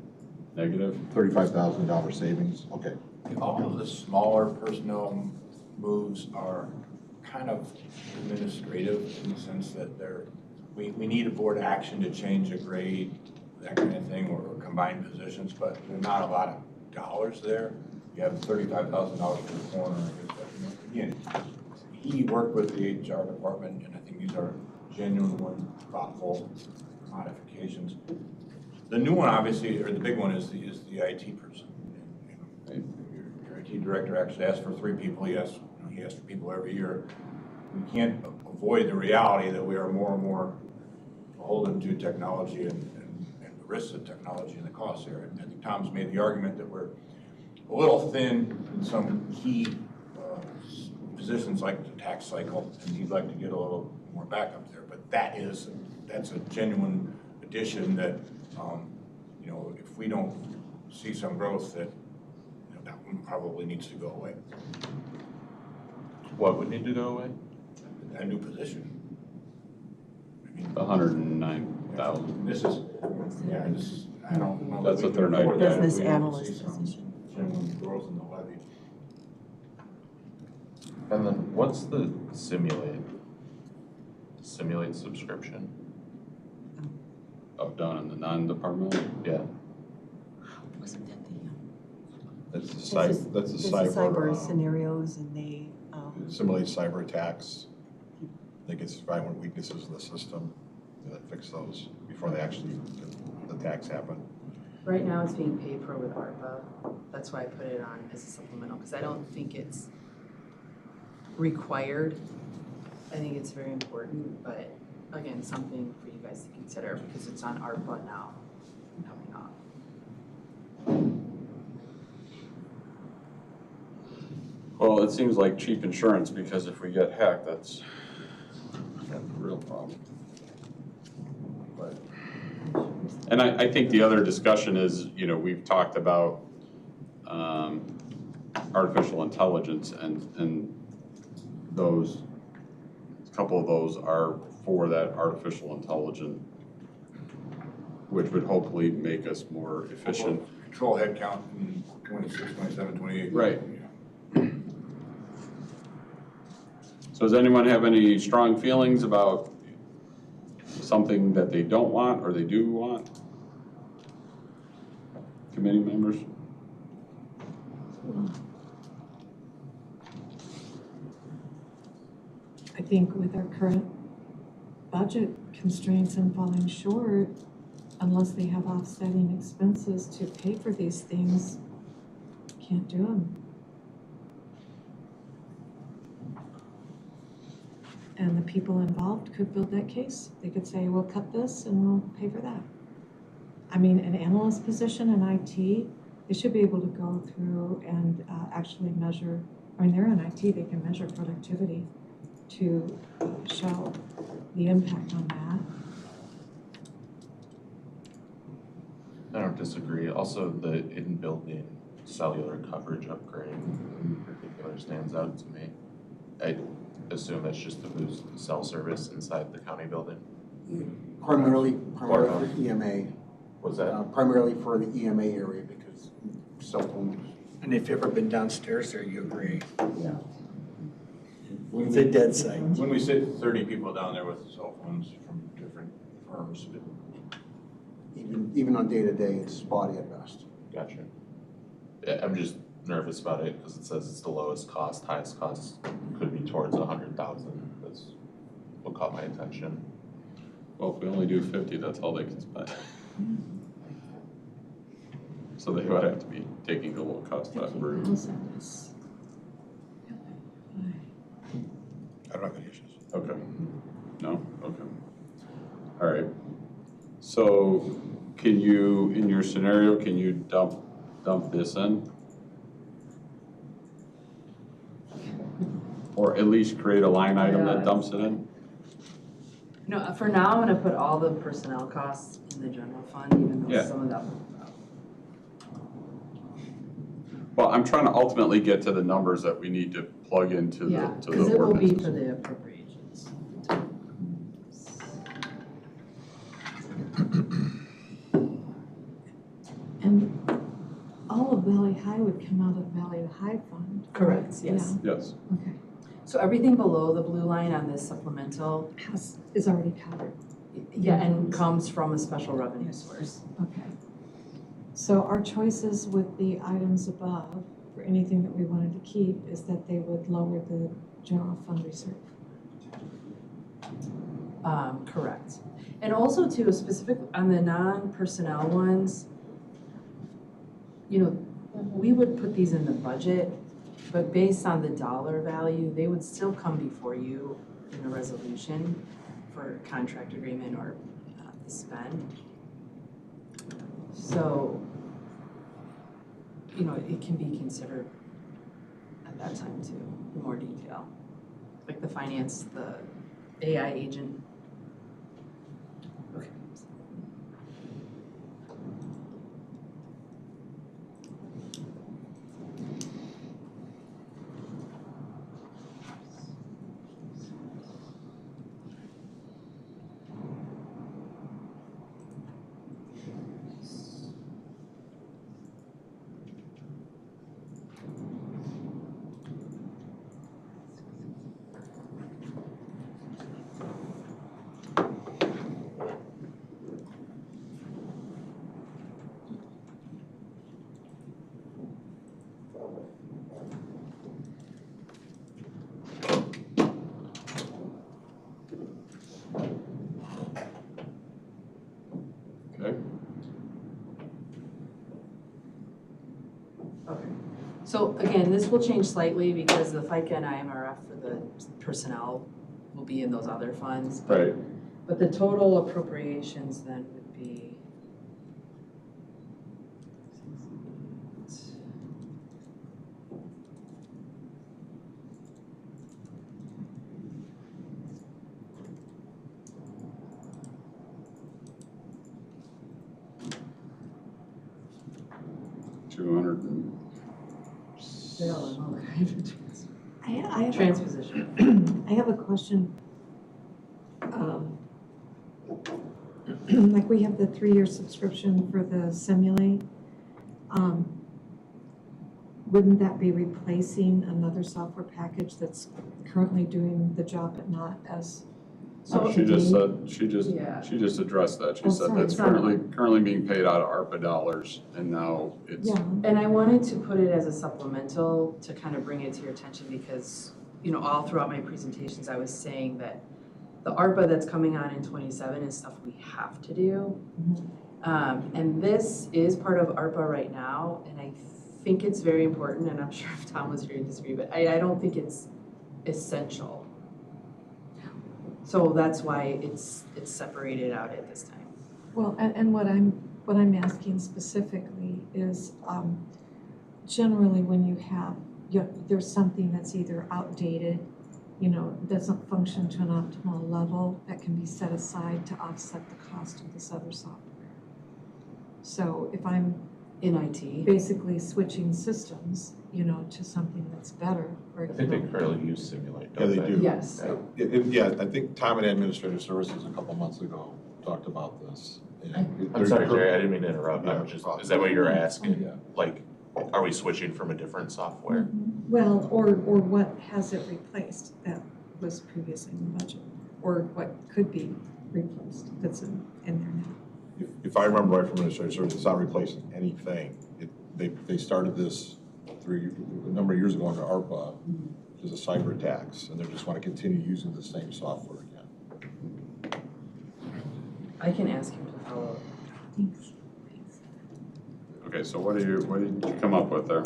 Negative? $35,000 savings, okay. All of the smaller personnel moves are kind of administrative in the sense that we need a board action to change a grade, that kind of thing, or combine positions, but there's not a lot of dollars there. You have $35,000 per corner. Again, he worked with the HR department, and I think these are genuine, thoughtful modifications. The new one, obviously, or the big one, is the IT person. Your IT director actually asked for 3 people. He asks for people every year. We can't avoid the reality that we are more and more beholden to technology and the risks of technology and the costs there. And I think Tom's made the argument that we're a little thin in some key positions like the tax cycle, and he'd like to get a little more backup there. But that's a genuine addition that, you know, if we don't see some growth, that, you know, that one probably needs to go away. What would need to go away? A new position. I mean, 109,000. this is, I don't know. That's that what we they're can not- afford that if Business we don't analyst see some position. genuine growth in the levy. And then what's the simulate subscription? Up, down in the non-departmental? Yeah. Wasn't that That's the This cyber, is- that's the There's cyber, cyber scenarios and they, simulate cyber attacks. They can find what weaknesses in the system and then fix those before they actually, the attacks happen. right now it's being paid for with ARPA. That's why I put it on as a supplemental, because I don't think it's required. I think it's very important, but again, something for you guys to consider because it's on ARPA now coming off. Well, it seems like cheap insurance, because if we get hacked, that's a real problem. But, and I think the other discussion is, you know, we've talked about artificial intelligence, and those, a couple of those are for that artificial intelligence, which would hopefully make us more efficient. Control headcount in 26, 27, 28. Right. So does anyone have any strong feelings about something that they don't want or they do want? Committee members? I think with our current budget constraints and falling short, unless they have offsetting expenses to pay for these things, can't do them. And the people involved could build that case. They could say, we'll cut this and we'll pay for that. I mean, an analyst position in IT, they should be able to go through and actually measure, I mean, they're in IT, they can measure productivity to show the impact on that. I don't disagree. Also, the in-building cellular coverage upgrade in particular stands out to me. assume that's just to boost cell service inside the county building? Primarily for EMA, Was that? primarily for the EMA area because cell phones. And if you've ever been downstairs there, you agree. When It's we- a dead site. When we sit 30 people down there with cell phones from different firms, but Even on day-to-day, it's spotty at best. Gotcha. Yeah, I'm just nervous about it because it says it's the lowest cost, highest cost could be towards 100,000. That's what caught my attention. Well, if we only do 50, that's all they can spend. So they would have to be taking the low cost out of room. I don't have any issues. Okay. No? Okay. All right. So can you, in your scenario, can you dump this in? Or at least create a line item that dumps it in? No, for now, I'm gonna put all the personnel costs in the general fund, even though Yeah. some of them. Well, I'm trying to ultimately get to the numbers that we need to plug into the, Yeah, to because the it will be ordinances. for the appropriations. And all of Valley High would come out of Valley High Fund. Correct, yes. Yes. Okay, So everything below the blue line on this supplemental, is already covered. yeah, and comes from a special revenue source. Okay. So our choices with the items above, for anything that we wanted to keep, is that they would lower the general fund reserve. Correct. And also too, specific, on the non-personnel ones, you know, we would put these in the budget, but based on the dollar value, they would still come before you in a resolution for contract agreement or the spend. So, you know, it can be considered at that time too, in more detail. Like the finance, the AI agent. Okay. Okay. Okay. So again, this will change slightly because the FICA and IMRF for the personnel will be in those other funds. Right. But the total appropriations then would be. I have Transposition. I have a question. Like we have the 3-year subscription for the Simulate. Wouldn't that be replacing another software package that's currently doing the but not as So She just said, she Yeah. just addressed that. She Oh, said sorry. that's currently being paid out of ARPA dollars and now it's, Yeah, And I wanted to put it as a supplemental to kind of bring it to your attention because, you know, all throughout my presentations, I was saying that the ARPA that's coming on in 27 is stuff we have to do. And this is part of ARPA right now, and I think it's very important, and I'm sure if Tom was here, he'd disagree, but I don't think it's essential. So that's why it's separated out at this time. well, and what I'm asking specifically is, generally when you have, there's something that's either outdated, you know, doesn't function to an optimal level, that can be set aside to offset the cost of this other software. So if I'm In IT. basically switching systems, to something that's better or I think they economic. currently use Simulate, Yeah, don't they do. Yes. Yeah, I think Tom and Administrative Services a couple months ago talked about this. And I'm sorry, Jerry, I didn't mean to interrupt. I'm just, is that what you're asking? Yeah. Like, are we switching from a different software? Well, or what has it replaced that was previously in the budget? Or what could be replaced that's in there now? If I remember right from Administrative Services, it's not replacing anything. They started this a number of years ago under ARPA as a cyber tax, and they just want to continue using the same software again. I can ask him to follow up. Thanks. Okay, so what did you come up with there?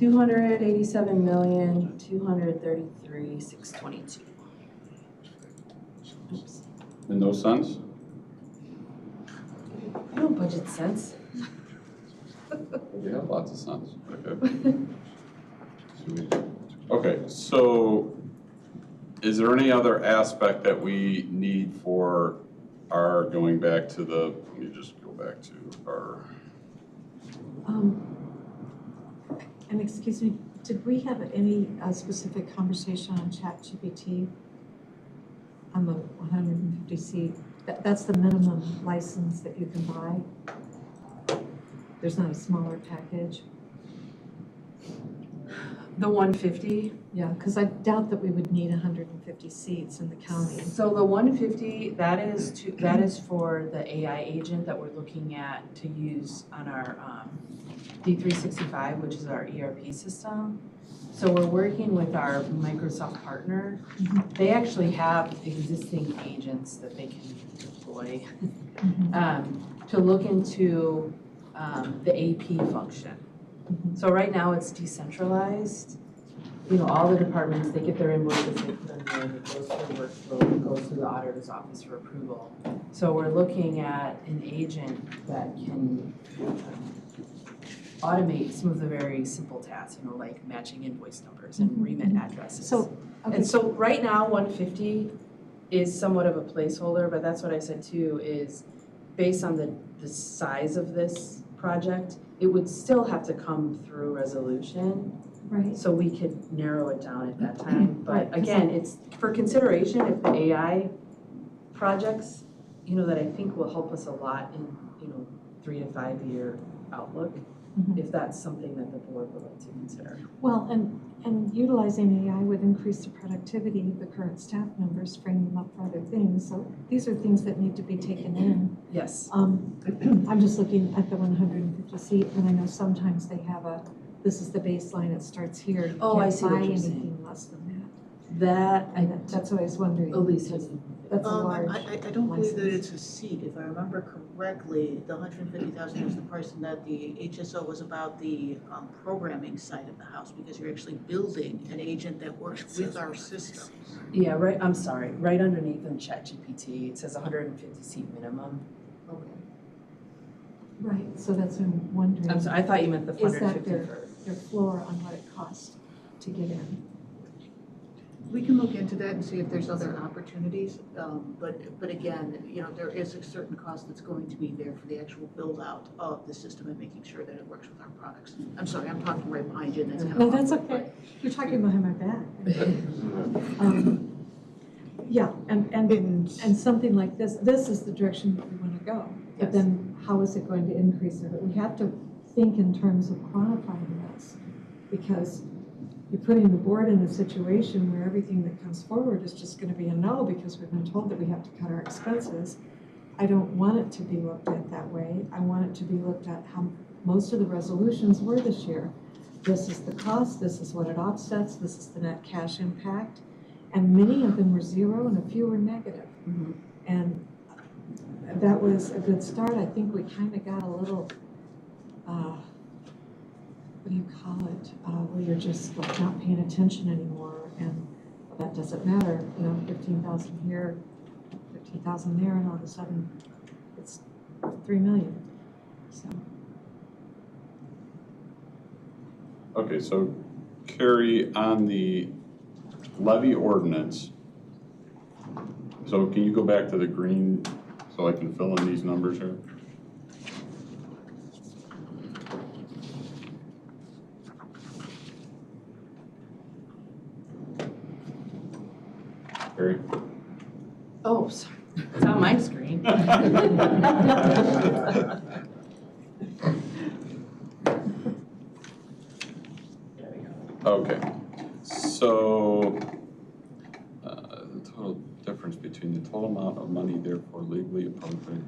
287,233,622. Oops. In those cents? I don't budget cents. We have lots of cents. Okay, so is there any other aspect that we need for our going back to the, let me just go back to our, And excuse me, did we have any specific conversation on ChatGPT? On the 150 seat, that's the minimum license that you can buy? There's not a smaller package? The 150, Yeah, because I doubt that we would need 150 seats in the county. so the 150, that is for the AI agent that we're looking at to use on our D365, which is our ERP system. So we're working with our Microsoft partner. They actually have existing agents that they can deploy to look into the AP function. So right now it's decentralized. All the departments, they get their invoices, they put them in, it goes through workflow, it goes through the auditor's office for approval. So we're looking at an agent that can automate some of the very simple tasks, like matching invoice numbers and remit addresses. So, okay. And so right now, 150 is somewhat of a placeholder, but that's what I said too, is based on the size of this project, it would still have to come through resolution, Right. so we could narrow it down at that time. Right, But 'cause again, it's for consideration if the AI projects, that I think will help us a lot in, 3 to 5 year outlook, if that's something that the board would like to consider. Well, and utilizing AI would increase the productivity of the current staff members, frame them up for other things. So these are things that need to be taken in. Yes. I'm just looking at the 150 seat, and I know sometimes they have this is the baseline, it starts here. You Oh, I see what can't buy you're saying. anything less than that. That's what I was wondering. Elise. because That's a large I don't believe that license. it's a seat. If I remember correctly, the 150,000 is the price, and that the HSO was about the programming side of the house, because you're actually building an agent that works with our systems. Yeah, right, I'm sorry, right underneath in ChatGPT, it says 150 seat minimum. Okay. Right, so that's what I'm wondering. I'm sorry, I thought you meant the Is that 150 for. their floor on what it costs to get in? We can look into that and see if there's other opportunities, but again, there is a certain cost that's going to be there for the actual build out of the system and making sure that it works with our products. I'm sorry, I'm talking right behind you, and that's kind of. No, that's okay. You're talking behind my back. Yeah, and something like this is the direction that we want to go. But Yes. then how is it going to increase it? We have to think in terms of quantifying this, because you're putting the board in a situation where everything that comes forward is just going to be a no, because we've been told that we have to cut our expenses. I don't want it to be looked at that way. I want it to be looked at how most of the resolutions were this year. This is the cost, this is what it offsets, this is the net cash impact. And many of them were zero and a few were negative. And that was a good start. I think we kind of got a little, what do you call it, where you're just like not paying attention anymore, and that doesn't matter, 15,000 here, 15,000 there, and all of a sudden it's 3 million, so. Okay, so Carrie, on the levy ordinance, so can you go back to the green so I can fill in these numbers here? Barry? Oh, sorry, it's on my screen. Okay, so, the total difference between the total amount of money therefore legally appropriate.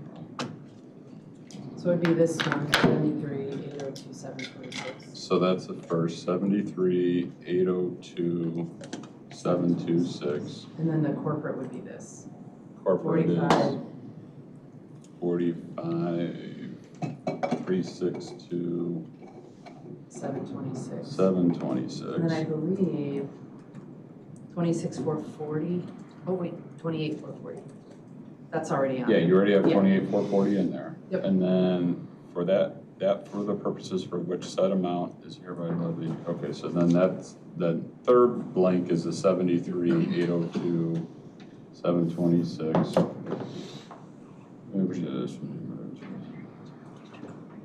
So it'd be this one, 73,802,726. So that's the first, 73,802,726. And then the corporate would be this. Corporate is 45. 45,362. 726. 726. And then I believe 26,440. Oh wait, 28,440. That's already on. Yeah, you already have Yeah. 28,440 in there. Yep. And then for that for the purposes for which said amount is hereby levied. Okay, so then that's, the third blank is the 73,802,726.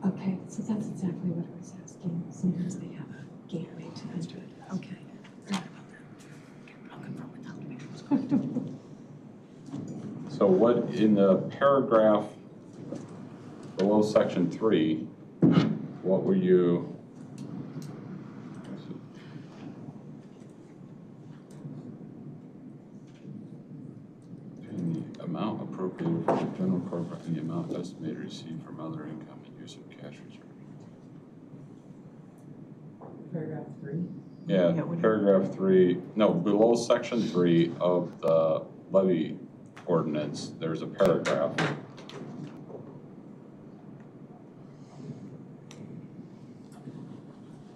Okay, so that's exactly what I was asking. Sometimes they have a gateway to enter it. Okay. I'll confirm with them. So what, in the paragraph below section 3, what were you? The amount appropriated for the general corporate and the amount estimated received from other income and use of cash reserve. Paragraph 3. Yeah, Yeah, what do you- paragraph 3, no, below section 3 of the levy ordinance, there's a paragraph.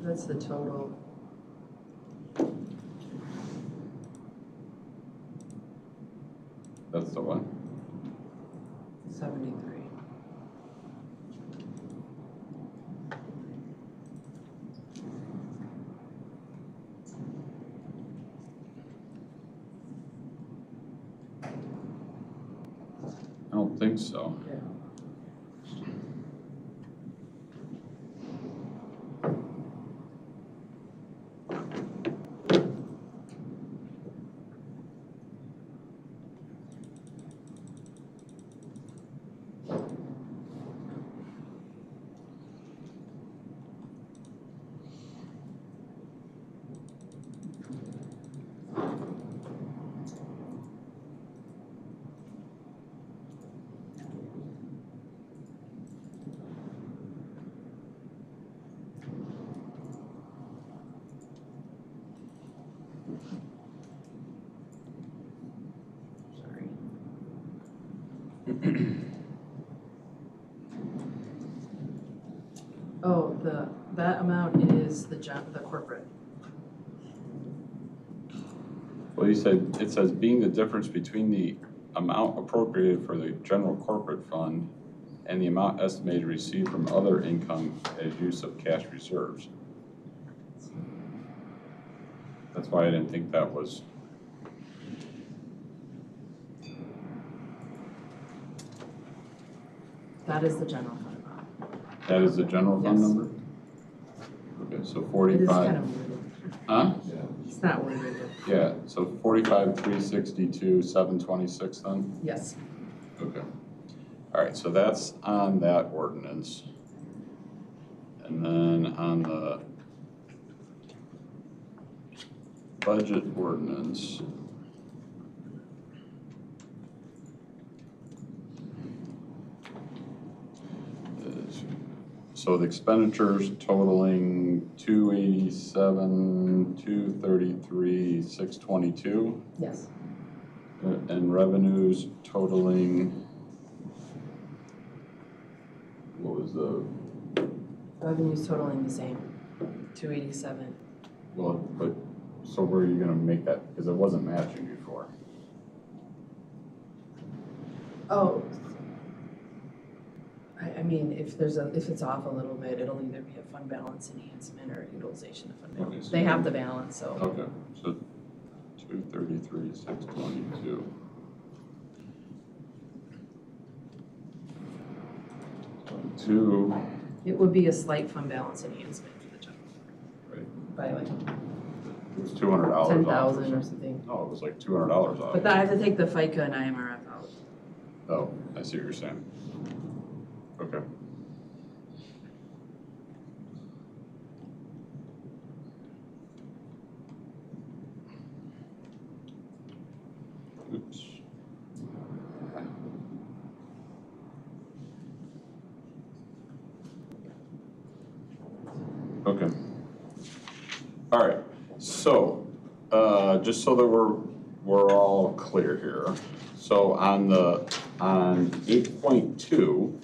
That's the total. That's the one. 73. I don't think so. Yeah. Sorry. Oh, that amount is the corporate. Well, you said, it says being the difference between the amount appropriated for the general corporate fund and the amount estimated received from other income as use of cash reserves. That's why I didn't think that was. That is the general fund amount. That is the general fund Yes. number? Okay, so It is 45. kind of weird. Huh? It's not worded. Yeah, so 45,362, 726 then? Yes. Okay. All right, so that's on that ordinance. And then on the budget ordinance. So the expenditures totaling 287, 233, 622. Yes. And revenues totaling, what was the, Revenues totaling the same, 287. well, but, so where are you gonna make that, because it wasn't matching before. Oh. I mean, if it's off a little bit, it'll either be a fund balance enhancement or utilization of fund Okay, balance. so They have then- the balance, so. Okay, so 233, 622. Two, It would be a slight fund balance enhancement for the general, right, by like It was $200 off. 10,000 or something. No, it was like $200 off. But I have to take the FICA and IMRF out. Oh, I see what you're saying. Okay. Oops. Okay. All right, so, just so that we're all clear here. So on 8.2,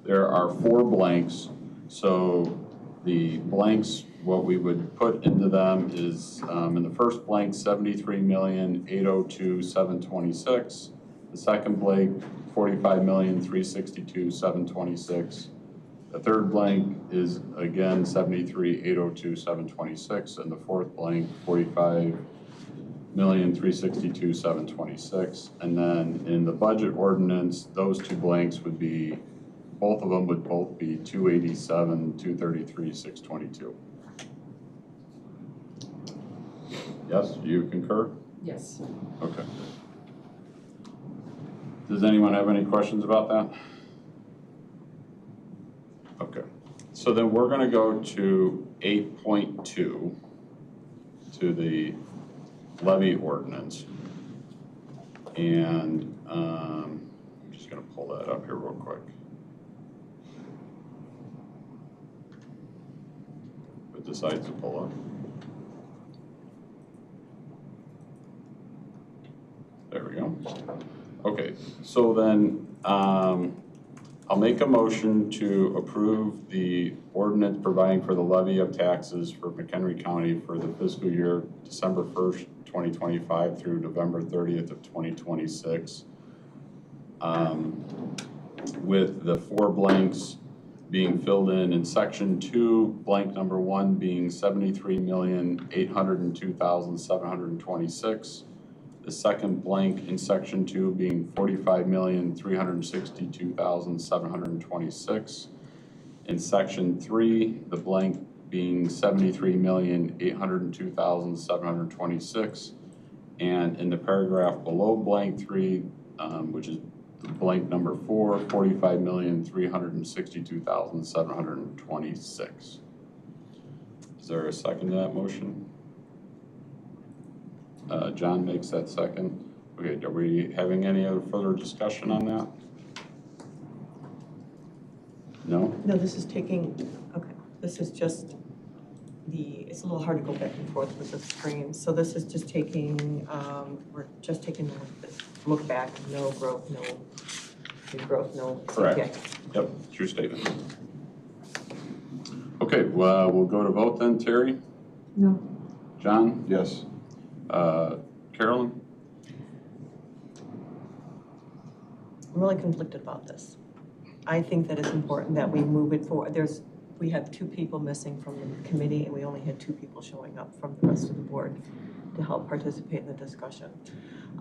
there are 4 blanks. So the blanks, what we would put into them is, in the first blank, 73,802,726. The second blank, 45,362,726. The third blank is again 73,802,726, and the fourth blank, 45,362,726. And then in the budget ordinance, those 2 blanks would be, both of them would both be 287,233,622. Yes, you concur? Yes. Okay. Does anyone have any questions about that? Okay, so then we're gonna go to 8.2, to the levy ordinance. And I'm just gonna pull that up here real quick. If it decides to pull up. There we go. Okay, so then I'll make a motion to approve the ordinance providing for the levy of taxes for McHenry County for the fiscal year December 1st, 2025 through November 30th of 2026. With the 4 blanks being filled in section 2, blank number 1 being 73,802,726. The second blank in section 2 being 45,362,726. In section 3, the blank being 73,802,726. And in the paragraph below blank 3, which is blank number 4, 45,362,726. Is there a second to that motion? John makes that second. Okay, are we having any other further discussion on that? No? No, this is taking, okay, this is just it's a little hard to go back and forth with the screen. So this is just taking, we're just taking a look back, no growth, no new growth, no. Correct. CPI. Yep, true statement. Okay, well, we'll go to vote then. Terry? No. John? Yes. Carolyn? I'm really conflicted about this. I think that it's important that we move it forward. We have 2 people missing from the committee, and we only had 2 people showing up from the rest of the board to help participate in the discussion.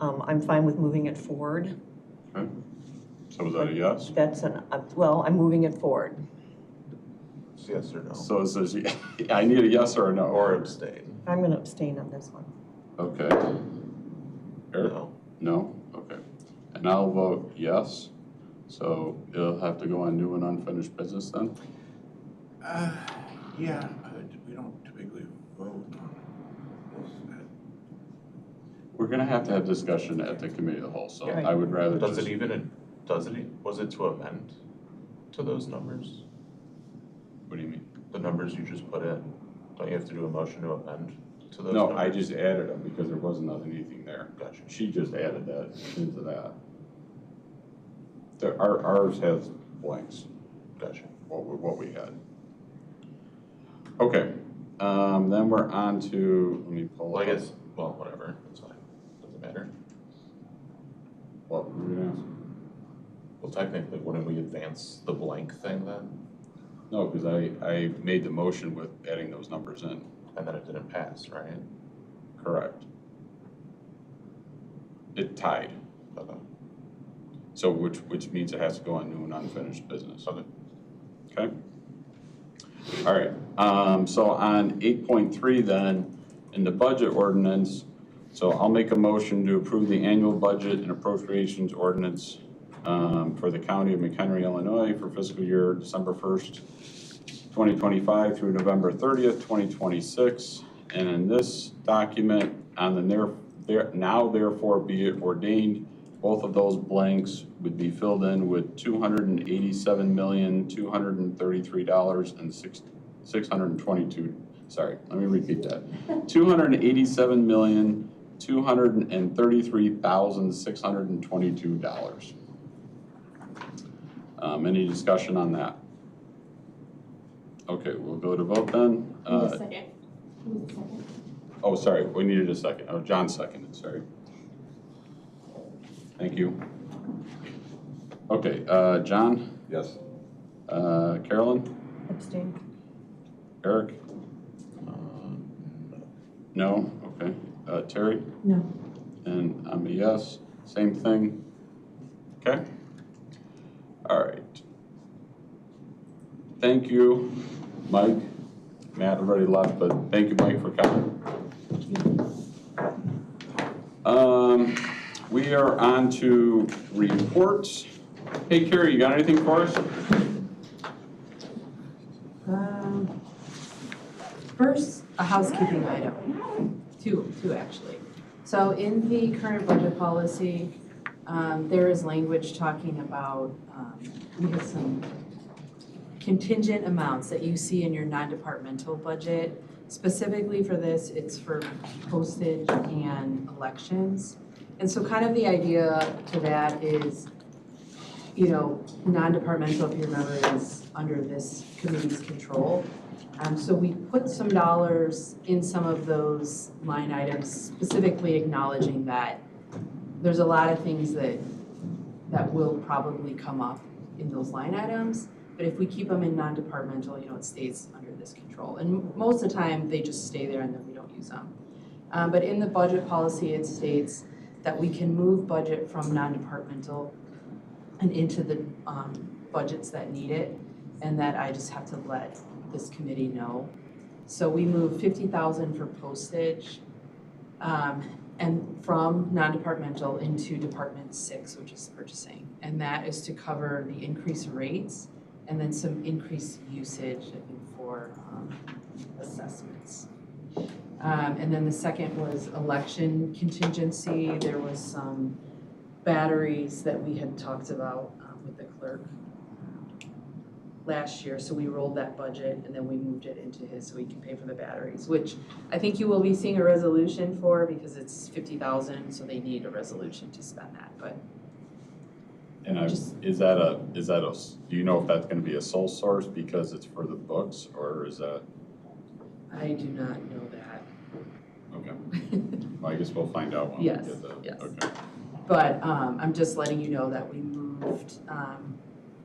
I'm fine with moving it forward. Okay. So is that a yes? Well, I'm moving it forward. It's yes or no, So it says, I need a yes or a no. or abstain. I'm gonna abstain on this one. Okay. Eric? No. No? Okay. And I'll vote yes. So it'll have to go on new and unfinished business then? Yeah, we don't typically vote on this. We're gonna have to have discussion at the committee of the whole, so Right. I would rather Was just. it to amend to those numbers? What do you mean? The numbers you just put in? Don't you have to do a motion to amend to those No, numbers? I just added them because there wasn't anything there. Gotcha. She just added that into that. Ours has blanks, Gotcha. what we had. Okay, then we're on to, let me pull Well, I up. guess, whatever, it's fine. Doesn't matter. What were you gonna ask? Well, technically, wouldn't we advance the blank thing then? No, because I made the motion with adding those numbers in. And then it didn't pass, right? Correct. It tied, Okay. so which means it has to go on new and unfinished business. Okay. Okay? All right, so on 8.3 then, in the budget ordinance. So I'll make a motion to approve the annual budget and appropriations ordinance for the county of McHenry, Illinois for fiscal year December 1st, 2025 through November 30th, 2026. And in this document, on the now therefore be it ordained, both of those blanks would be filled in with $287,233,622. Sorry, let me repeat that. $287,233,622. Any discussion on that? Okay, we'll go to vote then. Second. Oh, sorry, we needed a second. Oh, John seconded, sorry. Thank you. Okay, John? Yes. Carolyn? Abstain. Eric? No? Okay. Terry? No. And I'm a yes. Same thing? Okay. All right. Thank you, Mike. Matt already left, but thank you, Mike, for coming. We are on to reports. Hey, Carrie, you got anything for us? First, a housekeeping item, two actually. So in the current budget policy, there is language talking about, we have some contingent amounts that you see in your non-departmental budget. Specifically for this, it's for postage and elections. And so kind of the idea to that is, you know, non-departmental, if you remember, is under this committee's control. So we put some dollars in some of those line items, specifically acknowledging that there's a lot of things that will probably come up in those line items. But if we keep them in non-departmental, you know, it stays under this control. And most of the time, they just stay there and then we don't use them. But in the budget policy, it states that we can move budget from non-departmental and into the budgets that need it, and that I just have to let this committee know. So we moved $50,000 for postage, and from non-departmental into Department 6, which is purchasing. And that is to cover the increased rates and then some increased usage, I think, for assessments. And then the second was election contingency. There was some batteries that we had talked about with the clerk last year, so we rolled that budget and then we moved it into his so he can pay for the batteries, which I think you will be seeing a resolution for because it's $50,000, so they need a resolution to spend that. But And is that a, do you know if that's gonna be a sole source because it's for the books, or is that? I do not know that. Okay, well, I guess we'll find out when we Yes, get that. yes. Okay. But I'm just letting you know that we moved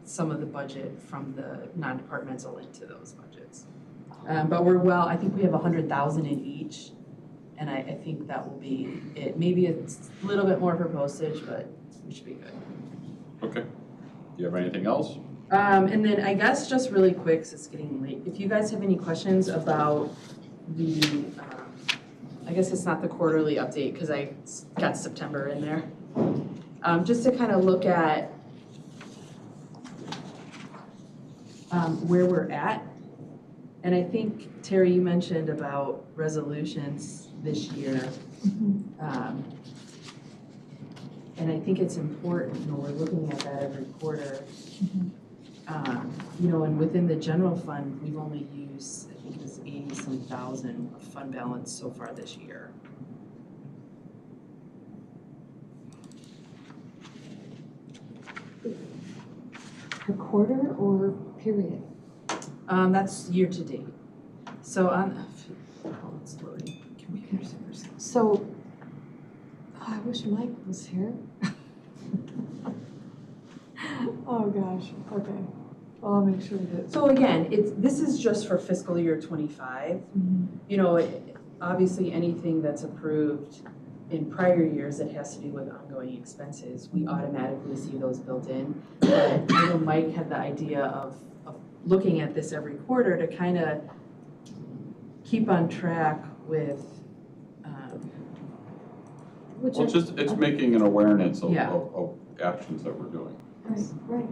some of the budget from the non-departmental into those budgets. But we're well, I think we have 100,000 in each, and I think that will be it. Maybe it's a little bit more for postage, but we should be good. Okay. Do you have anything else? And then I guess just really quick, 'cause it's getting late, if you guys have any questions about the, I guess it's not the quarterly update because I got September in there. Just to kind of look at where we're at. And I think, Terry, you mentioned about resolutions this year. And I think it's important, you know, we're looking at that every quarter. You know, and within the general fund, we've only used, I think it was 80-some thousand of fund balance so far this year. Per quarter or period? That's year to date. So on, oh, it's loading. Computers are slow. So, I wish Mike was here. Oh, gosh, okay. Well, I'll make sure that. So again, this is just for fiscal year 25. You know, obviously anything that's approved in prior years that has to do with ongoing expenses, we automatically see those built in. But I know Mike had the idea of looking at this every quarter to kind of keep on track with which Well, it's making an awareness of, Yeah. of actions that we're doing. right.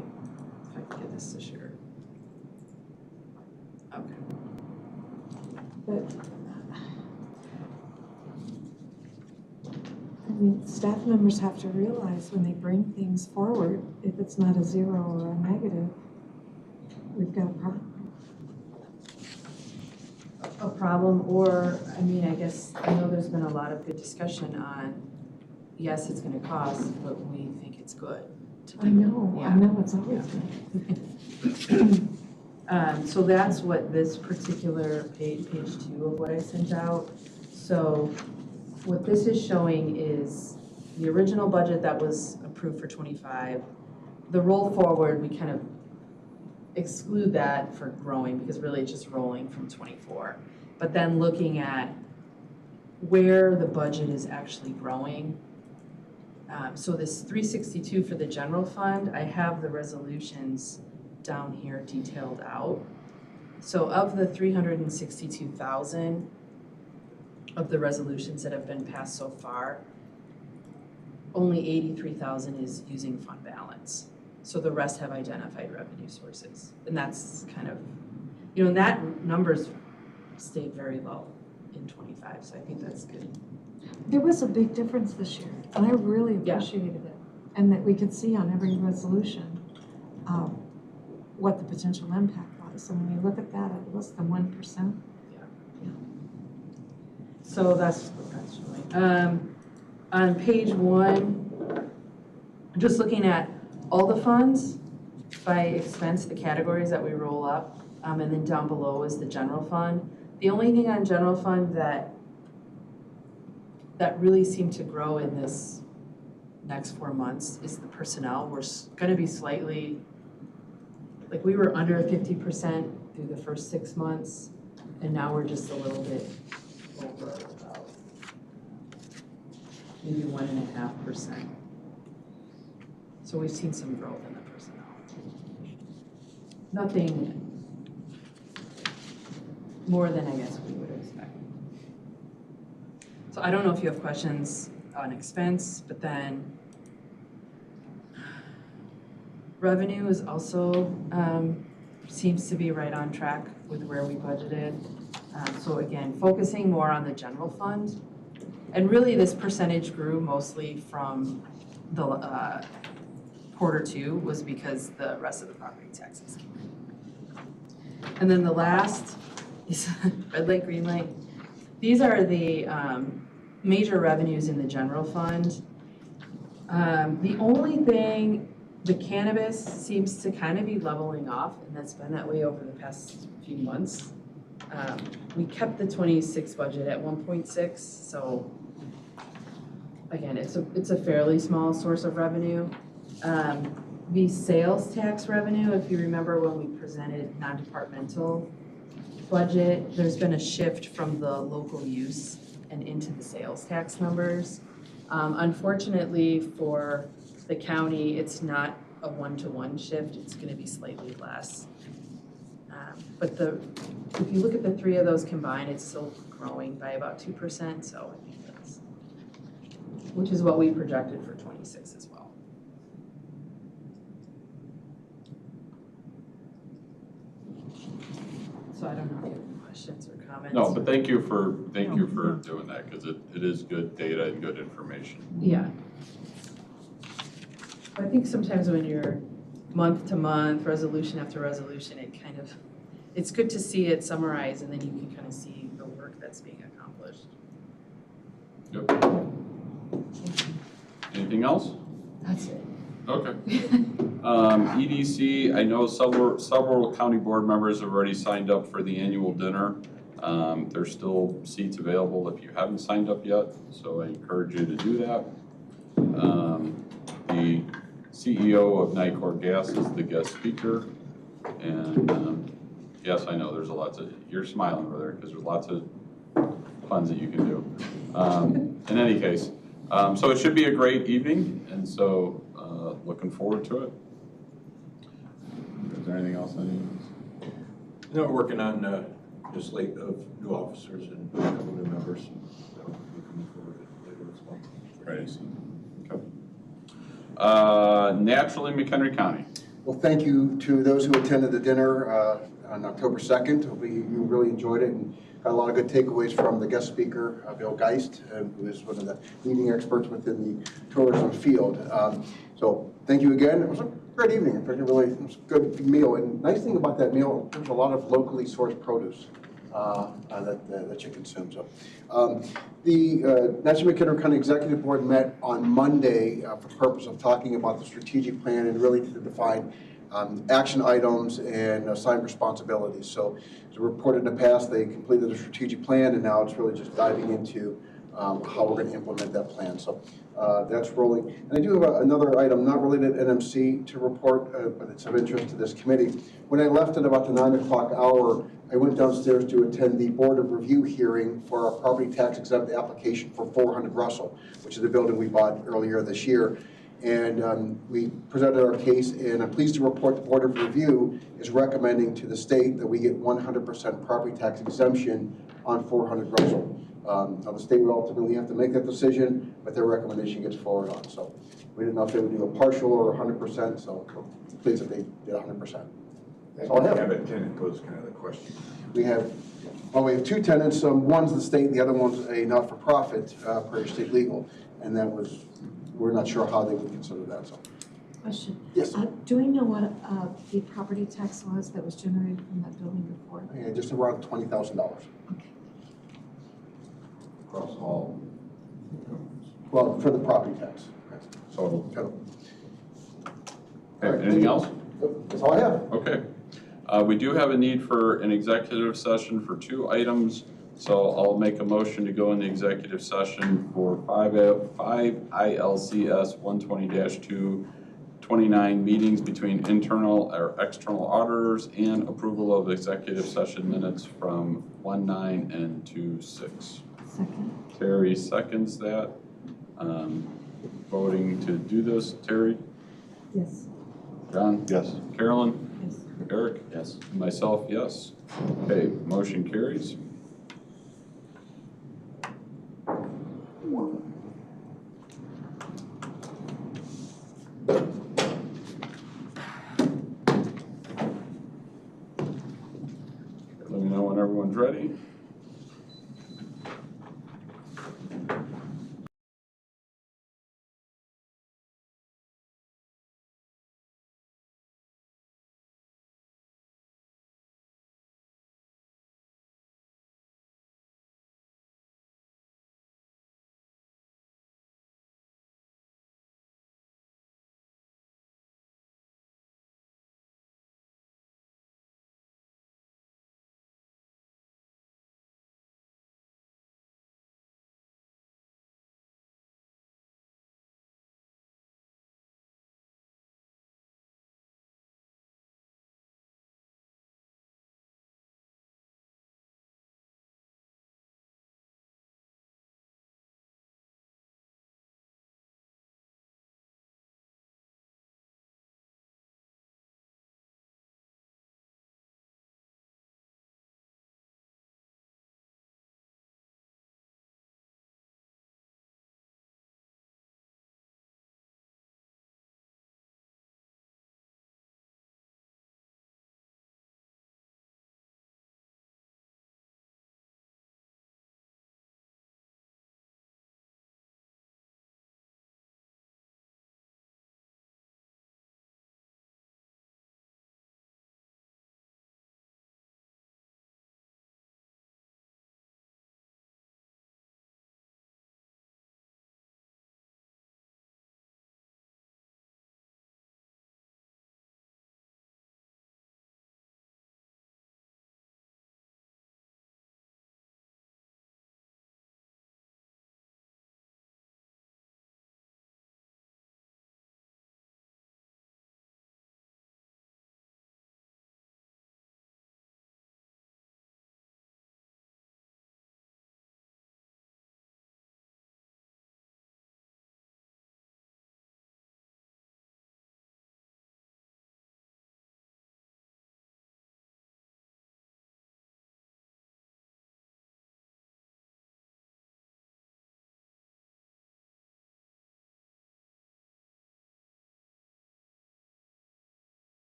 If I can get this to share. Okay. But, I mean, staff members have to realize when they bring things forward, if it's not a zero or a negative, we've got a problem. A problem, or, I mean, I guess, I know there's been a lot of good discussion on, yes, it's gonna cost, but we think it's good to do. I know it's always good. So that's what this particular page 2 of what I sent out. So what this is showing is the original budget that was approved for 25. The roll forward, we kind of exclude that for growing because really it's just rolling from 24. But then looking at where the budget is actually growing. So this 362 for the general fund, I have the resolutions down here detailed out. So of the 362,000 of the resolutions that have been passed so far, only 83,000 is using fund balance. So the rest have identified revenue sources. And that's kind of, and that numbers stayed very low in 25, so I think that's good. There was a big difference this year, and I really appreciated it. And that we could see on every resolution what the potential impact was. And when you look at that at less than 1%. So that's what that's showing. On page 1, just looking at all the funds by expense, the categories that we roll up, and then down below is the general fund. The only thing on general fund that really seemed to grow in this next 4 months is the personnel. We're going to be slightly, like we were under 50% through the first 6 months, and now we're just a little bit over about maybe 1.5%. So we've seen some growth in the personnel. Nothing more than I guess we would expect. So I don't know if you have questions on expense, but then revenue is also seems to be right on track with where we budgeted. So again, focusing more on the general fund. And really this percentage grew mostly from the quarter 2 was because the rest of the property taxes came in. And then the last is red light, green light. These are the major revenues in the general fund. The only thing, the cannabis seems to kind of be leveling off, and that's been that way over the past few months. We kept the 26 budget at 1.6, so again, it's a fairly small source of revenue. The sales tax revenue, if you remember when we presented non-departmental budget, there's been a shift from the local use and into the sales tax numbers. Unfortunately for the county, it's not a 1-to-1 shift, it's gonna be slightly less. But if you look at the 3 of those combined, it's still growing by about 2%, so I think that's, which is what we projected for 26 as well. So I don't know if you have any questions or comments. No, but thank you for doing that, because it is good data and good information. Yeah. I think sometimes when you're month to month, resolution after resolution, it's good to see it summarized, and then you can kind of see the work that's being accomplished. Yep. Anything else? That's it. Okay. EDC, I know several county board members have already signed up for the annual dinner. There's still seats available if you haven't signed up yet, so I encourage you to do that. The CEO of Nicor Gas is the guest speaker, and yes, I know there's you're smiling over there because there's lots of puns that you can do. In any case, so it should be a great evening, and so looking forward to it. Is there anything else I need? No, we're working on the slate of new officers and a couple new members. So we'll be coming forward later as well. Right, I see. Naturally, McHenry County. Well, thank you to those who attended the dinner on October 2nd. You really enjoyed it and got a lot of good takeaways from the guest speaker, Bill Geist, who is one of the leading experts within the tourism field. So thank you again. It was a great evening. In fact, it was a good meal. And nice thing about that meal, there's a lot of locally sourced produce that you consume. So, the National McHenry County Executive Board met on Monday for the purpose of talking about the strategic plan and really to define action items and assign responsibilities. So, as reported in the past, they completed a strategic plan, and now it's really just diving into how we're going to implement that plan. So that's rolling. And I do have another item not related to NMC to report, but it's of interest to this committee. When I left at about the 9 o'clock hour, I went downstairs to attend the Board of Review hearing for our property tax exempt application for 400 Russell, which is the building we bought earlier this year. And we presented our case, and I'm pleased to report the Board of Review is recommending to the state that we get 100% property tax exemption on 400 Russell. Now the state would ultimately have to make that decision, but their recommendation gets forward on. So we didn't know if they would do a partial or 100%, so pleased that they did 100%. That's all I have. Have a tenant was kind of the question. We have two tenants. One's the state, the other one's a not-for-profit per state legal, and that was, we're not sure how they would consider that. So. Question. Yes. Do we know what the property tax was that was generated from that building before? Yeah, just around $20,000. Okay. Across all. Well, for the property tax. So, Okay, anything else? That's all I have. Okay. We do have a need for an executive session for 2 items. So I'll make a motion to go in the executive session for 5 ILCS 120-2 29 meetings between internal or external auditors and approval of executive session minutes from 1/9 and 2/6. Second. Terry seconds that. Voting to do this, Terry? Yes. John? yes. Carolyn? Yes. Eric? Yes. Myself, yes. Okay, motion carries. Let me know when everyone's ready.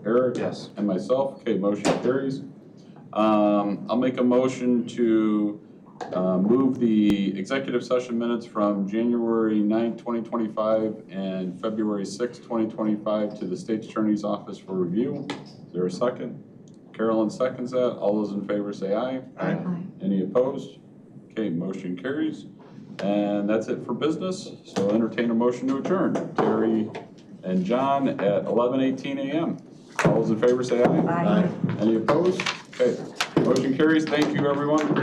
Eric? Yes. And myself. Okay, motion carries. I'll make a motion to move the executive session minutes from January 9th, 2025 and February 6th, 2025 to the State's Attorney's Office for review. Is there a second? Carolyn seconds that. All those in favor say aye. Aye. Any opposed? Okay, motion carries. And that's it for business. So entertain a motion to adjourn. Terry and John at 11:18 a.m. All those in favor say aye. Aye. Any opposed? Okay, motion carries. Thank you, everyone.